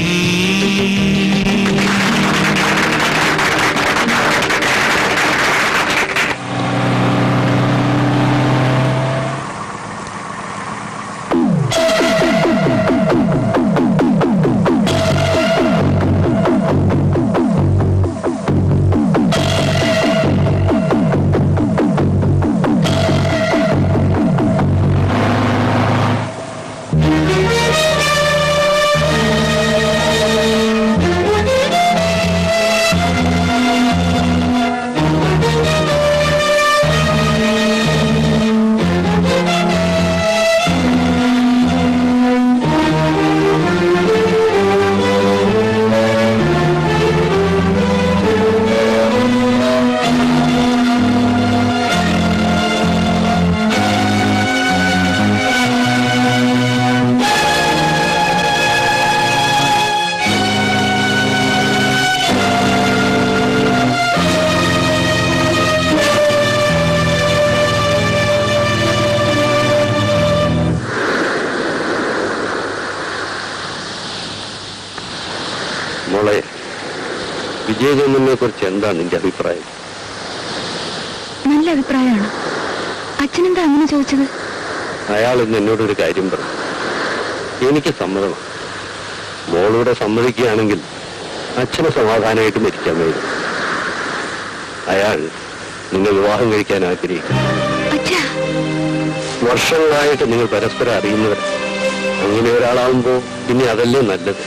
മോളെ, വിജയചന്ദ്രനെ കുറിച്ച് എന്താണ് നിന്റെ അഭിപ്രായം? നല്ല അഭിപ്രായമാണ്. അച്ഛനെന്താ അങ്ങനെ ചോദിച്ചത്? അയാൾ ഇന്ന് എന്നോടൊരു കാര്യം പറഞ്ഞു. എനിക്ക് സമ്മതമാണ്. മോളൂടെ സമ്മതിക്കുകയാണെങ്കിൽ അച്ഛനെ സമാധാനമായിട്ട് മരിക്കാൻ കഴിയും. അയാൾ നിങ്ങൾ വിവാഹം കഴിക്കാൻ ആഗ്രഹിക്കുന്നു. വർഷങ്ങളായിട്ട് നിങ്ങൾ പരസ്പരം അറിയുന്നവർ. അങ്ങനെ ഒരാളാവുമ്പോ പിന്നെ അതല്ലേ നല്ലത്.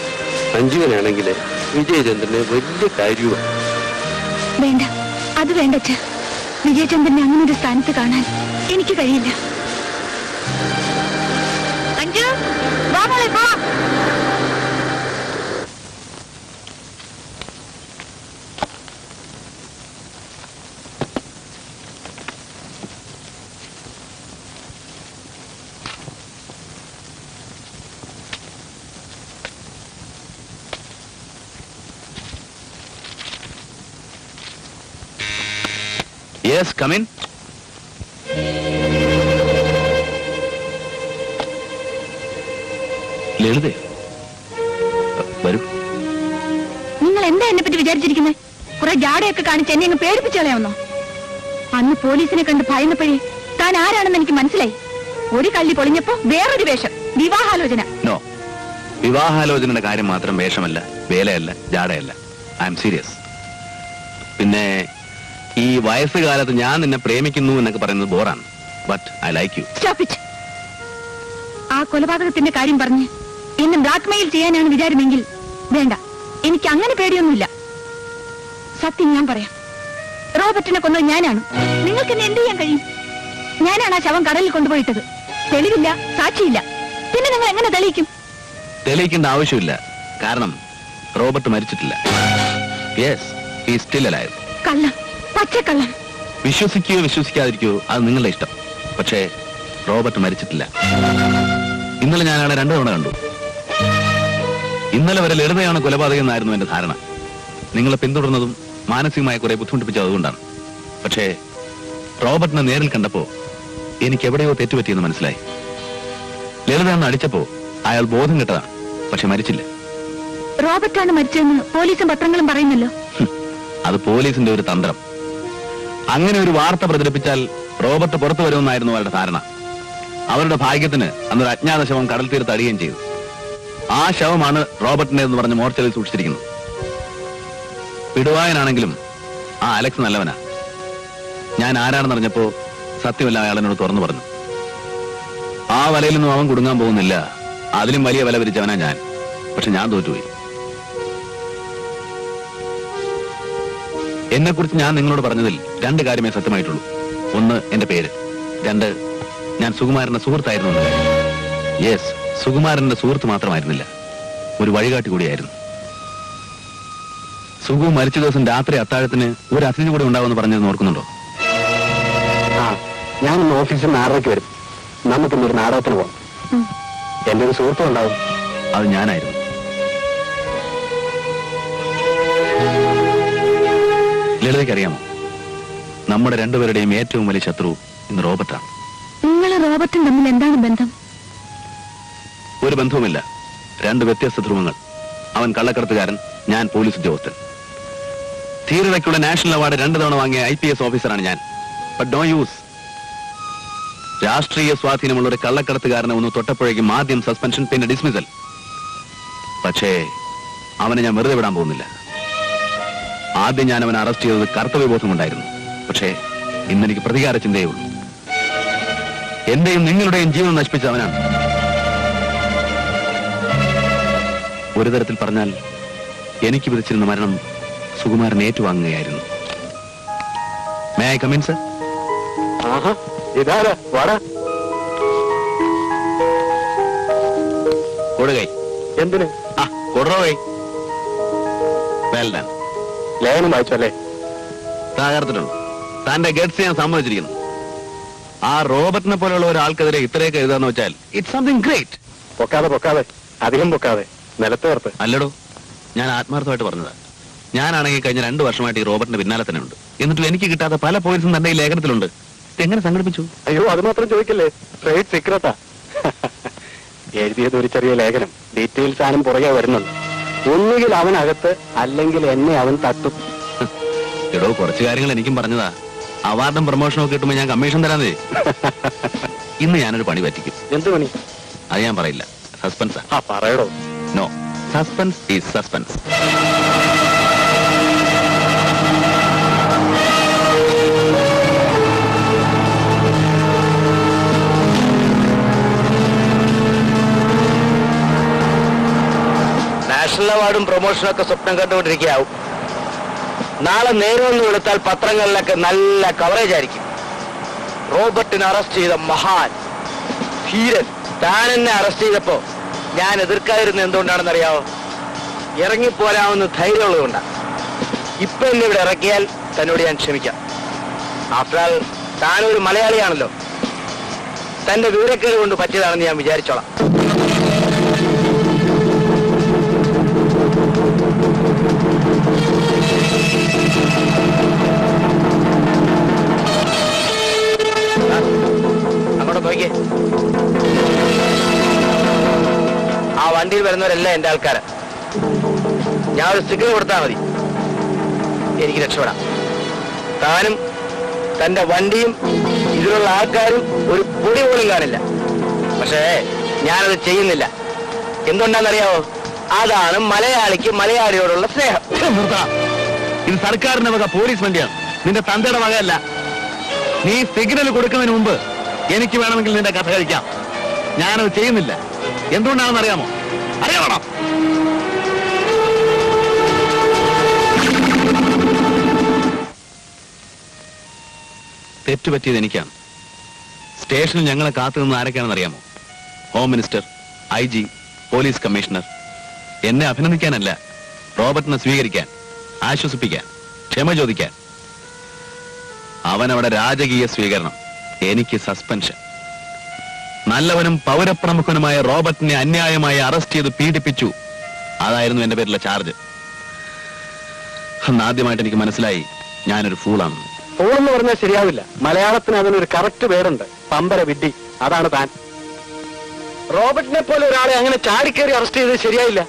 സഞ്ജീവനാണെങ്കിൽ വിജയചന്ദ്രന് വലിയ കാര്യമാണ്. വേണ്ട, അത് വേണ്ട അച്ഛ. വിജയചന്ദ്രനെ അങ്ങനെ ഒരു സ്ഥാനത്ത് കാണാൻ എനിക്ക് കഴിയില്ല. അഞ്ജു, വാ മോളെ, വാ. Yes, come in. ലളിതേ, വരൂ. നിങ്ങൾ എന്താ എന്നെ പറ്റി വിചാരിച്ചിരിക്കുന്നത്? കുറെ ജാടയൊക്കെ കാണിച്ച് എന്നെ അങ്ങ് പേടിപ്പിച്ചു കളയാവുന്നോ? അന്ന് പോലീസിനെ കണ്ട് ഭയന്നപ്പോഴേ താൻ ആരാണെന്ന് എനിക്ക് മനസ്സിലായി. ഒരു കള്ളി പൊളിഞ്ഞപ്പോ വേറൊരു വേഷം, വിവാഹാലോചന. നോ, വിവാഹാലോചനയുടെ കാര്യം മാത്രം വേഷമല്ല, വേലയല്ല, ജാടയല്ല. I am serious. പിന്നെ ഈ വയസ്സുകാലത്ത് ഞാൻ നിന്നെ പ്രേമിക്കുന്നു എന്നൊക്കെ പറയുന്നത് ബോറാണ്. But I like you. Stop it. ആ കൊലപാതകത്തിന്റെ കാര്യം പറഞ്ഞ് എന്നെ ബ്ലാക്ക്മെയിൽ ചെയ്യാനാണ് വിചാരമെങ്കിൽ വേണ്ട. എനിക്ക് അങ്ങനെ പേടിയൊന്നുമില്ല. സത്യം ഞാൻ പറയാം. റോബർട്ടിനെ കൊന്നത് ഞാനാണ്. നിങ്ങൾക്ക് എന്നെ എന്ത് ചെയ്യാൻ കഴിയും? ഞാനാണ് ആ ശവം കടലിൽ കൊണ്ടുപോയിട്ടത്. തെളിവില്ല, സാക്ഷിയില്ല. പിന്നെ നിങ്ങൾ എങ്ങനെ തെളിയിക്കും? തെളിയിക്കേണ്ട ആവശ്യമില്ല. കാരണം റോബർട്ട് മരിച്ചിട്ടില്ല. Yes, he is still alive. കള്ളം, പച്ചക്കള്ളം. വിശ്വസിക്കുകയോ വിശ്വസിക്കാതിരിക്കുകയോ അത് നിങ്ങളുടെ ഇഷ്ടം. പക്ഷേ റോബർട്ട് മരിച്ചിട്ടില്ല. ഇന്നലെ ഞാൻ അയാളെ 2 തവണ കണ്ടു. ഇന്നലെ വരെ ലളിതയാണ് കൊലപാതകം എന്നായിരുന്നു എന്റെ ധാരണ. നിങ്ങളെ പിന്തുടർന്നതും മാനസികമായ കുറെ ബുദ്ധിമുട്ടിപ്പിച്ചത് അതുകൊണ്ടാണ്. പക്ഷേ റോബർട്ടിനെ നേരിൽ കണ്ടപ്പോ എനിക്ക് എവിടെയോ തെറ്റുപറ്റിയെന്ന് മനസ്സിലായി. ലളിത എന്ന് അടിച്ചപ്പോ അയാൾ ബോധം കെട്ടതാണ്, പക്ഷെ മരിച്ചില്ല. റോബർട്ടാണ് മരിച്ചതെന്ന് പോലീസും പത്രങ്ങളും പറയുന്നല്ലോ. അത് പോലീസിന്റെ ഒരു തന്ത്രം. അങ്ങനെ ഒരു വാർത്ത പ്രചരിപ്പിച്ചാൽ റോബർട്ട് പുറത്തു വരുമെന്നായിരുന്നു അവരുടെ ധാരണ. അവരുടെ ഭാഗ്യത്തിന് അന്നൊരു അജ്ഞാത ശവം കടൽ തീരത്ത് അടിയുകയും ചെയ്തു. ആ ശവമാണ് റോബർട്ടിന്റെ എന്ന് പറഞ്ഞ് മോർച്ചറിൽ സൂക്ഷിച്ചിരിക്കുന്നത്. പിടുവായനാണെങ്കിലും ആ അലക്സ് നല്ലവനാ. ഞാൻ ആരാണെന്നറിഞ്ഞപ്പോ സത്യമല്ല അയാൾ എന്നോട് തുറന്നു പറഞ്ഞു. ആ വലയിൽ നിന്നും അവൻ കുടുങ്ങാൻ പോകുന്നില്ല, അതിലും വലിയ വല വിരിച്ചവനാ ഞാൻ. പക്ഷെ ഞാൻ തോറ്റുപോയി. എന്നെക്കുറിച്ച് ഞാൻ നിങ്ങളോട് പറഞ്ഞതിൽ 2 കാര്യമേ സത്യമായിട്ടുള്ളൂ. ഒന്ന്, എന്റെ പേര്. 2, ഞാൻ സുകുമാരന്റെ സുഹൃത്തായിരുന്നു എന്ന കാര്യം. യെസ്, സുകുമാരന്റെ സുഹൃത്ത് മാത്രമായിരുന്നില്ല, ഒരു വഴികാട്ടി കൂടിയായിരുന്നു. സുഗു മരിച്ച ദിവസം രാത്രി അത്താഴത്തിന് ഒരു അതിഥി കൂടെ ഉണ്ടാവുമെന്ന് പറഞ്ഞത് ഓർക്കുന്നുണ്ടോ? ഞാനിന്ന് ഓഫീസിൽ നിന്ന് 6:30 വരും. നമുക്കിന്നൊരു നാടകത്തിന് പോകാം. എന്റെ ഒരു സുഹൃത്തും ഉണ്ടാവും. അത് ഞാനായിരുന്നു. ലളിതയ്ക്കറിയാമോ, നമ്മുടെ 2 പേരുടെയും ഏറ്റവും വലിയ ശത്രു ഇന്ന് റോബർട്ടാണ്. നിങ്ങളും റോബർട്ടും തമ്മിൽ എന്താണ് ബന്ധം? ഒരു ബന്ധവുമില്ല. 2 വ്യത്യസ്ത ധ്രുവങ്ങൾ. അവൻ കള്ളക്കടത്തുകാരൻ, ഞാൻ പോലീസ് ഉദ്യോഗസ്ഥൻ. ധീരതയ്ക്കുള്ള നാഷണൽ അവാർഡ് 2 തവണ വാങ്ങിയ IPS ഓഫീസറാണ് ഞാൻ. But don't use. രാഷ്ട്രീയ സ്വാധീനമുള്ള ഒരു കള്ളക്കടത്തുകാരനെ ഒന്ന് തൊട്ടപ്പോഴേക്കും ആദ്യം സസ്പെൻഷൻ, പിന്നെ ഡിസ്മിസൽ. പക്ഷേ അവനെ ഞാൻ വെറുതെ വിടാൻ പോകുന്നില്ല. ആദ്യം ഞാൻ അവനെ അറസ്റ്റ് ചെയ്തത് കർത്തവ്യബോധം കൊണ്ടായിരുന്നു. പക്ഷേ ഇന്നെനിക്ക് പ്രതികാര ചിന്തയേ ഉള്ളൂ. എന്റെയും നിങ്ങളുടെയും ജീവൻ നശിപ്പിച്ച അവനാണ്. ഒരു തരത്തിൽ പറഞ്ഞാൽ എനിക്ക് വിധിച്ചിരുന്ന മരണം സുകുമാരൻ ഏറ്റുവാങ്ങുകയായിരുന്നു. May I come in, sir? കൊടുകൈ. എന്തിന്? കൊടുകൈ. Well done. ലേഖനം വായിച്ചല്ലേ? തകർത്തിട്ടുള്ളൂ. തന്റെ ഗഡ്സ് ഞാൻ സമ്മതിച്ചിരിക്കുന്നു. ആ റോബർട്ടിനെ പോലെയുള്ള ഒരാൾക്കെതിരെ ഇത്രയൊക്കെ എഴുതാന്ന് വെച്ചാൽ ഇറ്റ്സ് സംതിങ് ഗ്രേറ്റ്. പൊക്കാതെ അധികം പൊക്കാതെ നിലത്ത് ചേർത്ത്. അല്ലടോ, ഞാൻ ആത്മാർത്ഥമായിട്ട് പറഞ്ഞതാ. ഞാനാണെങ്കിൽ കഴിഞ്ഞ 2 വർഷമായിട്ട് ഈ റോബർട്ടിന്റെ പിന്നാലെ തന്നെ ഉണ്ട്. എന്നിട്ടും എനിക്ക് കിട്ടാത്ത പല പോയിന്റ്സും തന്റെ ഈ ലേഖനത്തിലുണ്ട്. എങ്ങനെ സംഘടിപ്പിച്ചു? അയ്യോ, അത് മാത്രം ചോദിക്കല്ലേ, ട്രേഡ് സീക്രട്ടാ. എഴുതിയത് ഒരു ചെറിയ ലേഖനം, ഡീറ്റെയിൽസ് ആനും പുറകെ വരുന്നുണ്ട്. ഒന്നുകിൽ അവനകത്ത്, അല്ലെങ്കിൽ എന്നെ അവൻ തട്ടും. എടോ, കുറച്ച് കാര്യങ്ങൾ എനിക്കും പറഞ്ഞതാ. അവാർഡും പ്രൊമോഷനും ഒക്കെ കിട്ടുമ്പോ ഞാൻ കമ്മീഷൻ തരാന്നേ. ഇന്ന് ഞാനൊരു പണി പറ്റിക്കും. എന്ത് പണി? അത് ഞാൻ പറയില്ല, സസ്പെൻസാ. പറയടോ. No, suspense is suspense. National അവാർഡും പ്രൊമോഷനും ഒക്കെ സ്വപ്നം കണ്ടുകൊണ്ടിരിക്കുകയാവും. നാളെ നേരമൊന്ന് വെളുത്താൽ പത്രങ്ങളിലൊക്കെ നല്ല കവറേജ് ആയിരിക്കും. റോബർട്ടിനെ അറസ്റ്റ് ചെയ്ത മഹാൻ ധീരൻ താൻ എന്നെ അറസ്റ്റ് ചെയ്തപ്പോ ഞാൻ എതിർക്കാതിരുന്ന എന്തുകൊണ്ടാണെന്ന് അറിയാവോ? ഇറങ്ങിപ്പോരാമെന്ന് ധൈര്യമുള്ളതുകൊണ്ടാണ്. ഇപ്പൊ എന്നെ ഇവിടെ ഇറക്കിയാൽ തന്നോട് ഞാൻ ക്ഷമിക്കാം. ആഫ്റ്റർ ആൾ താനൊരു മലയാളിയാണല്ലോ. തന്റെ വിവരക്കേട് കൊണ്ട് പറ്റിയതാണെന്ന് ഞാൻ വിചാരിച്ചോളാം. അങ്ങോട്ട് നോക്കിയേ. ആ വണ്ടിയിൽ വരുന്നവരെല്ലാം എന്റെ ആൾക്കാരാ. ഞാൻ ഒരു സിഗ്നൽ കൊടുത്താൽ മതി, എനിക്ക് രക്ഷപ്പെടാം. താനും തന്റെ വണ്ടിയും ഇതിലുള്ള ആൾക്കാരും ഒരു പൊടി പോലും കാണില്ല. പക്ഷേ ഞാനത് ചെയ്യുന്നില്ല. എന്തുകൊണ്ടാണെന്നറിയാവോ? അതാണ് മലയാളിക്ക് മലയാളിയോടുള്ള സ്നേഹം. ഇത് സർക്കാരിന്റെ വക പോലീസ് വണ്ടിയാണ്, നിന്റെ തന്തയുടെ വകയല്ല. നീ സിഗ്നൽ കൊടുക്കുന്നതിന് മുമ്പ് എനിക്ക് വേണമെങ്കിൽ നിന്റെ കഥ കഴിക്കാം. ഞാനത് ചെയ്യുന്നില്ല. എന്തുകൊണ്ടാണെന്ന് അറിയാമോ? അറിയാമോ? തെറ്റുപറ്റിയത് എനിക്കാണ്. സ്റ്റേഷനിൽ ഞങ്ങളെ കാത്തു നിന്ന് ആരൊക്കെയാണെന്ന് അറിയാമോ? Home minister, IG, police commissioner. എന്നെ അഭിനന്ദിക്കാനല്ല, റോബർട്ടിനെ സ്വീകരിക്കാൻ, ആശ്വസിപ്പിക്കാൻ, ക്ഷമ ചോദിക്കാൻ. അവനവിടെ രാജകീയ സ്വീകരണം, എനിക്ക് സസ്പെൻഷൻ. നല്ലവനും പൗരപ്രമുഖനുമായ റോബർട്ടിനെ അന്യായമായി അറസ്റ്റ് ചെയ്ത് പീഡിപ്പിച്ചു. അതായിരുന്നു എന്റെ പേരിലുള്ള ചാർജ്. അന്ന് ആദ്യമായിട്ട് എനിക്ക് മനസ്സിലായി ഞാനൊരു ഫൂളാണ്. ഫോളെന്ന് പറഞ്ഞാൽ ശരിയാവില്ല. മലയാളത്തിന് അതിനൊരു കറക്റ്റ് പേരുണ്ട്, പമ്പര വിഡ്ഢി. അതാണ് താൻ. റോബർട്ടിനെ പോലെ ഒരാളെ അങ്ങനെ ചാടിക്കേറി അറസ്റ്റ് ചെയ്തത് ശരിയായില്ല.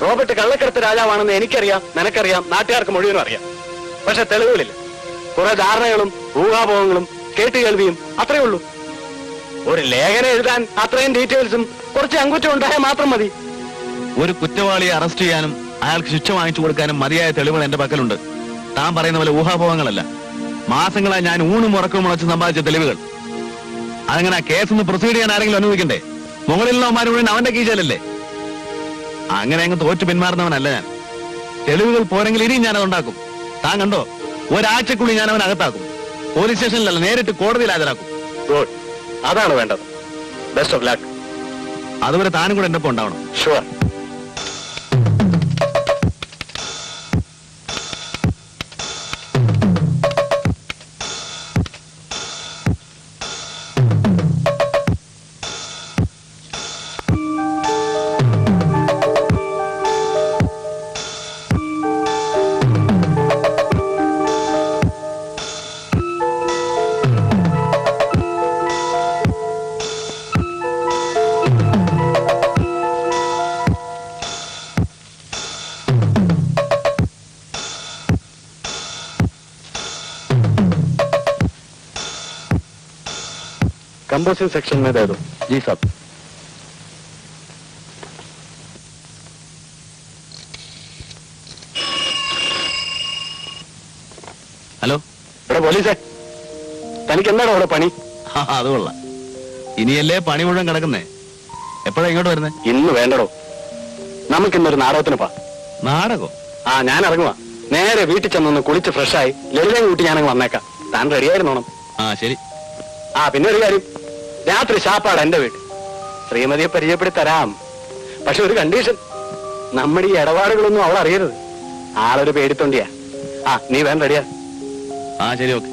റോബർട്ട് കള്ളക്കടത്ത് രാജാവാണെന്ന് എനിക്കറിയാം, നിനക്കറിയാം, നാട്ടുകാർക്ക് മുഴുവനും അറിയാം. പക്ഷെ തെളിവുകളില്ല. കുറെ ധാരണകളും ഊഹാപോഹങ്ങളും കേട്ടുകേൾവിയും അത്രയേ ഉള്ളൂ. ഒരു ലേഖനം എഴുതാൻ അത്രയും ഡീറ്റെയിൽസും കുറച്ച് അങ്കുറ്റം ഉണ്ടായാൽ മാത്രം മതി. ഒരു കുറ്റവാളിയെ അറസ്റ്റ് ചെയ്യാനും അയാൾക്ക് ശിക്ഷ വാങ്ങിച്ചു കൊടുക്കാനും മതിയായ തെളിവുകൾ എന്റെ പക്കലുണ്ട്. താൻ പറയുന്ന പോലെ ഊഹാപോഹങ്ങളല്ല. മാസങ്ങളായി ഞാൻ ഊണും ഉറക്കവും മുളച്ച് സമ്പാദിച്ച തെളിവുകൾ. അതങ്ങനെ ആ കേസൊന്ന് പ്രൊസീഡ് ചെയ്യാൻ ആരെങ്കിലും അനുവദിക്കണ്ടേ? മുകളിൽ നിന്നവന്മാർ മുഴുവൻ അവന്റെ കീഴിലല്ലേ? അങ്ങനെ അങ്ങ് തോറ്റു പിന്മാറുന്നവനല്ല ഞാൻ. തെളിവുകൾ പോരെങ്കിൽ ഇനിയും ഞാനത് ഉണ്ടാക്കും. താൻ കണ്ടോ, ഒരാഴ്ചക്കുള്ളിൽ ഞാൻ അവൻ അകത്താക്കും. പോലീസ് സ്റ്റേഷനിലല്ല, നേരിട്ട് കോടതിയിൽ ഹാജരാക്കും. ഗുഡ്, അതാണ് വേണ്ടത്. Best of luck. അതുവരെ താനും കൂടെ എന്റെ ഒപ്പം ഉണ്ടാവണം. ഷുവർ. कंपोजिंग सेक्शन में दे दो। जी साहब. ഹലോ, ഇവിടെ പോലീസേ, തനിക്ക് എന്താണ് അവിടെ പണി? അത് കൊള്ളാം. ഇനിയല്ലേ പണി മുഴുവൻ കിടക്കുന്നേ. എപ്പോഴാ ഇങ്ങോട്ട് വരുന്നേ? ഇന്ന് വേണ്ടടോ. നമുക്കിന്നൊരു നാടകത്തിന് പാ. നാടകോ? ആ, ഞാൻ ഇറങ്ങുവാ. നേരെ വീട്ടിൽ ചെന്നൊന്ന് കുളിച്ച് ഫ്രഷായി ലളിതയും കൂട്ടി ഞാനങ്ങ് വന്നേക്കാം. താൻ റെഡിയായിരുന്നോണം. ആ ശരി. ആ, പിന്നെ ഒരു കാര്യം, രാത്രി ശാപ്പാട് എന്റെ വീട്. ശ്രീമതിയെ പരിചയപ്പെടുത്തി തരാം. പക്ഷെ ഒരു കണ്ടീഷൻ, നമ്മുടെ ഈ ഇടപാടുകളൊന്നും അവൾ അറിയരുത്. ആളൊരു പേടിത്തൊണ്ടിയാ. ആ, നീ വേണ്ട റെഡിയാ. ആ ശരി, okay.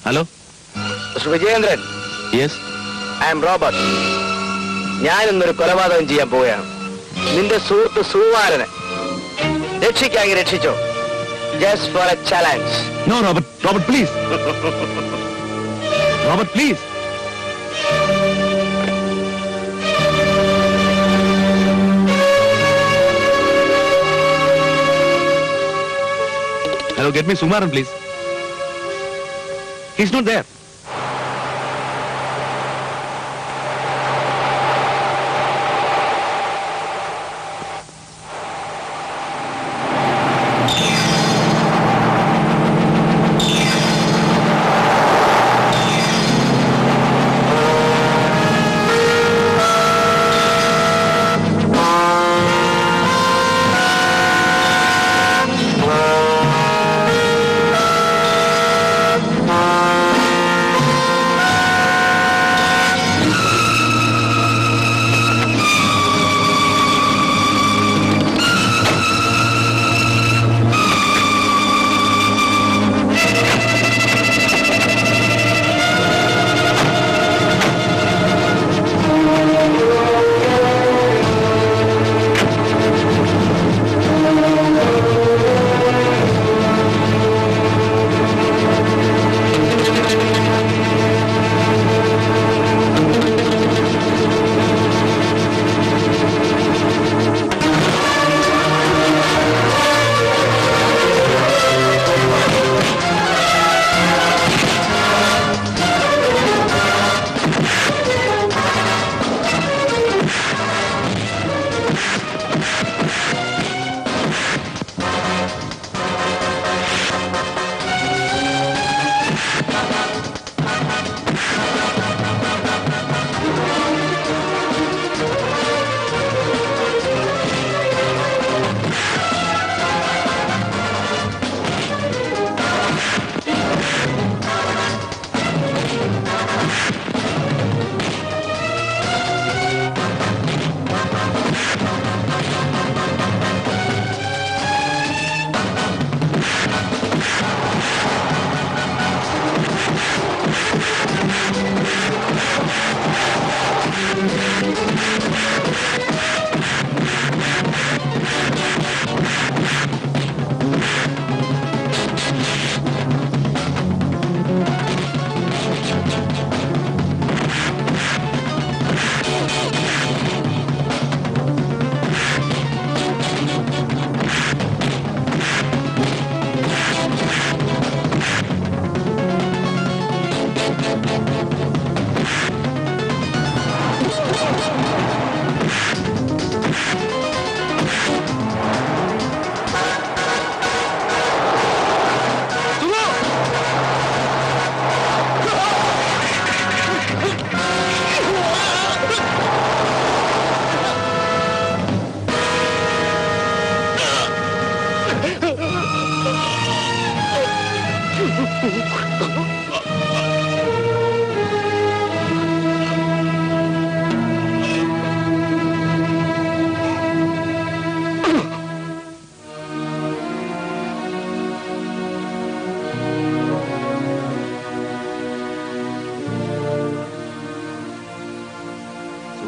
Hello, Vijayendran. Yes. I am Robert. ഞാൻ ഇന്നൊരു കൊലപാതകം ചെയ്യാൻ പോവുകയാണ്. നിന്റെ സുഹൃത്ത് സുകുമാരനെ രക്ഷിക്കാമെങ്കിൽ രക്ഷിച്ചോ. Just for a challenge. No Robert, Robert please. Robert please. Hello, get me Sukumaran please. He's not there.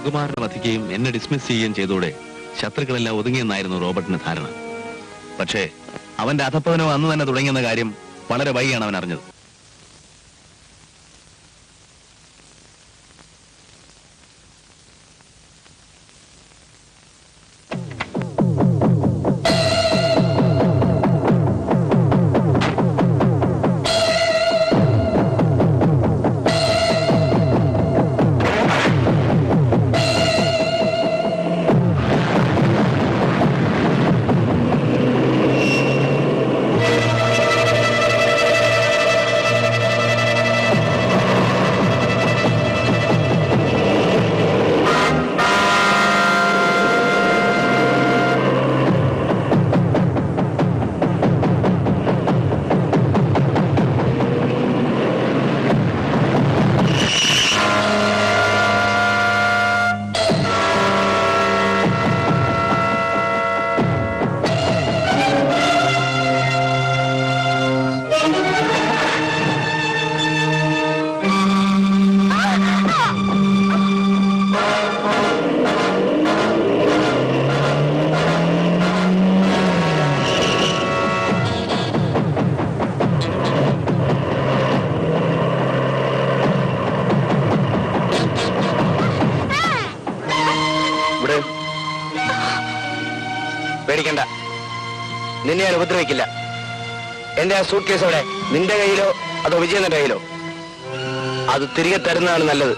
സുകുമാരനെ വധിക്കുകയും എന്നെ ഡിസ്മിസ് ചെയ്യുകയും ചെയ്തോടെ ശത്രുക്കളെല്ലാം ഒതുങ്ങിയെന്നായിരുന്നു റോബർട്ടിന് ധാരണ. പക്ഷേ അവന്റെ അധപ്പതനം അന്ന് തന്നെ തുടങ്ങിയെന്ന കാര്യം വളരെ വൈകിയാണ് അവൻ അറിഞ്ഞത്. പേടിക്കണ്ട, നിന്നെ ഞാൻ ഉപദ്രവിക്കില്ല. എന്റെ ആ സൂട്ട് കേസ് അവിടെ നിന്റെ കയ്യിലോ അതോ വിജയന്റെ കയ്യിലോ? അത് തിരികെ തരുന്നതാണ് നല്ലത്.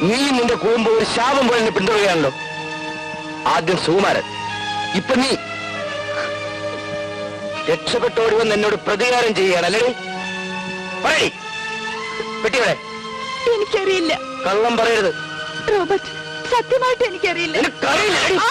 നീ നിന്റെ കൂമ്പ് ഒരു ശാപം പോലെ എന്നെ പിന്തുടരുകയാണല്ലോ. ആദ്യം സുകുമാരൻ, ഇപ്പൊ നീ രക്ഷപ്പെട്ടോടി വന്ന് എന്നോട് പ്രതികാരം ചെയ്യുകയാണല്ലേ? പറയ്, പെട്ടിവിടെ. എനിക്കറിയില്ല. കള്ളം പറയരുത് റോബർട്ട്, സത്യമായിട്ട് എനിക്കറിയില്ല. എനിക്കറിയില്ല.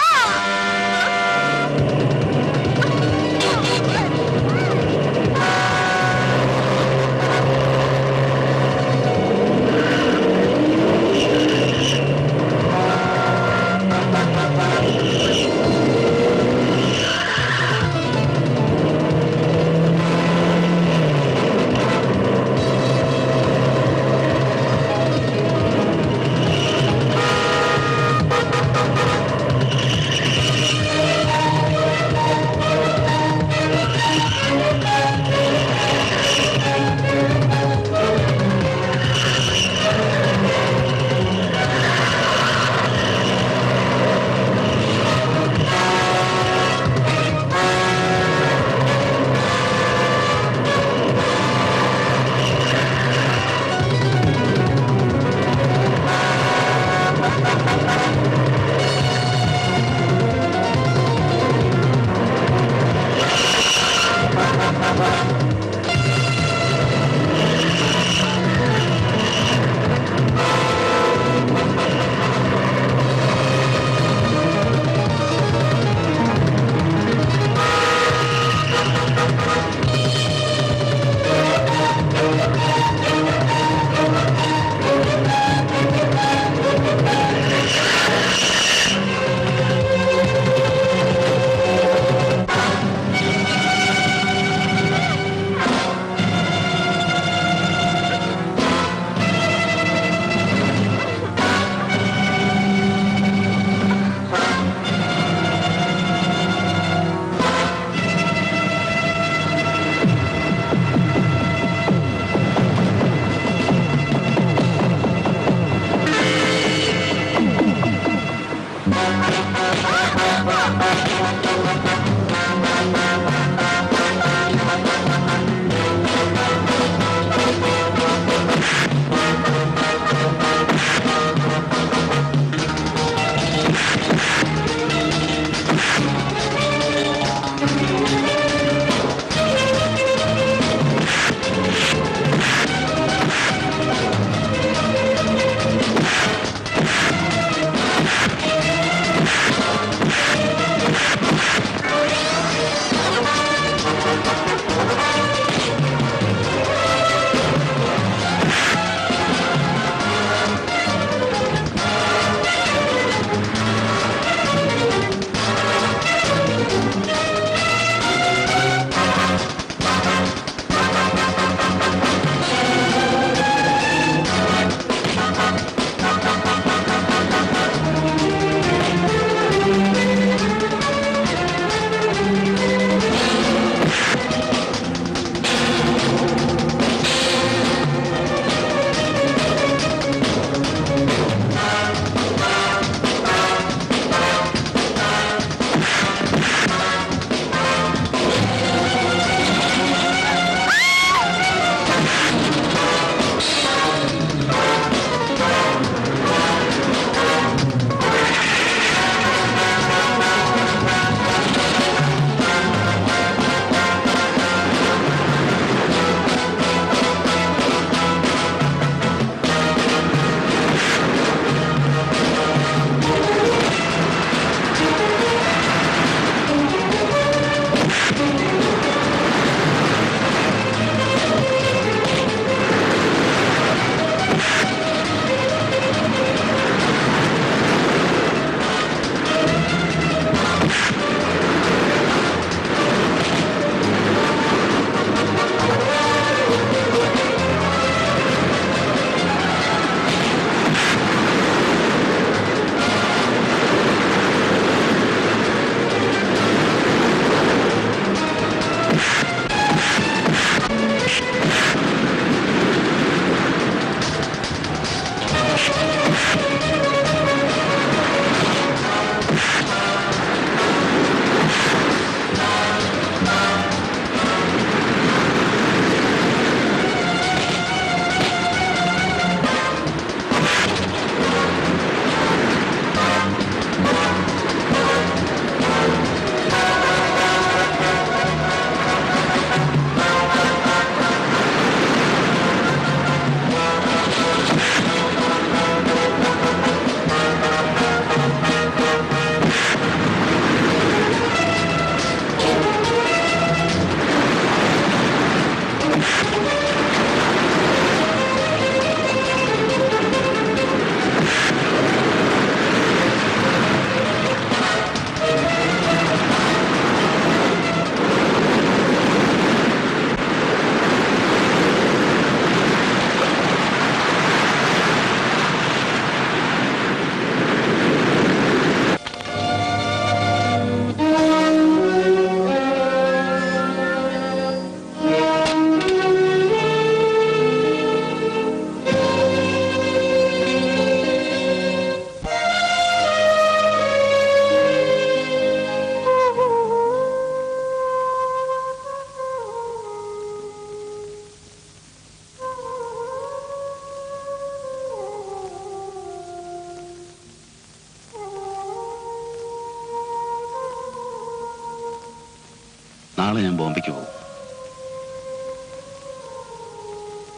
നാളെ ഞാൻ ബോംബെക്ക് പോകും.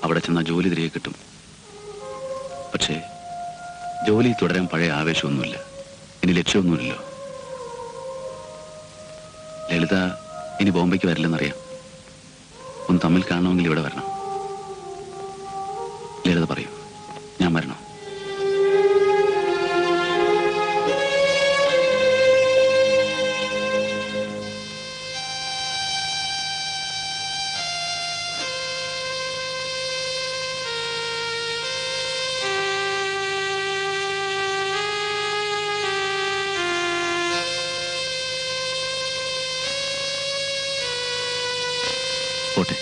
അവിടെ ചെന്നാൽ ജോലി തിരികെ കിട്ടും. പക്ഷേ ജോലി തുടരാൻ പഴയ ആവേശമൊന്നുമില്ല. ഇനി ലക്ഷ്യമൊന്നുമില്ലല്ലോ. ലളിത ഇനി ബോംബെക്ക് വരില്ലെന്നറിയാം. ഒന്ന് തമ്മിൽ കാണണമെങ്കിൽ ഇവിടെ വരണം. ലളിത പറയൂ, ഞാൻ വരണോ? പോട്ടെ.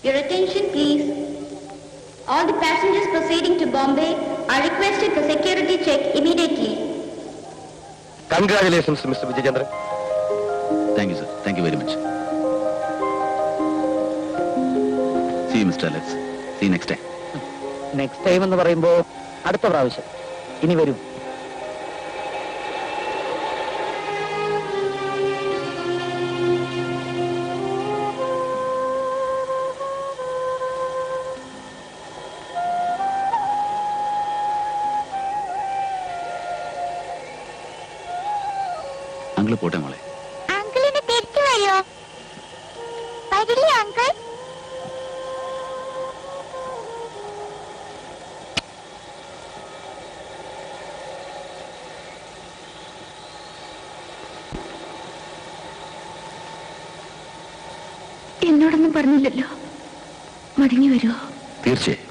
Your attention, please. All the passengers proceeding to Bombay are requested for security check immediately. Congratulations, Mr. Vijaychandran. Thank you, sir. Thank you very much. See you, Mr. Alex. See you next time. Next time എന്ന് പറയുമ്പോ അടുത്ത പ്രാവശ്യം ഇനി വരും. Uncle പോട്ടെ മോളെ. അങ്കിളിന് തിരിച്ചു വരുമോ? വരില്ലേ അങ്കിൾ? എന്നോടൊന്നും പറഞ്ഞില്ലല്ലോ. മടങ്ങി വരുമോ? തീർച്ചയായും.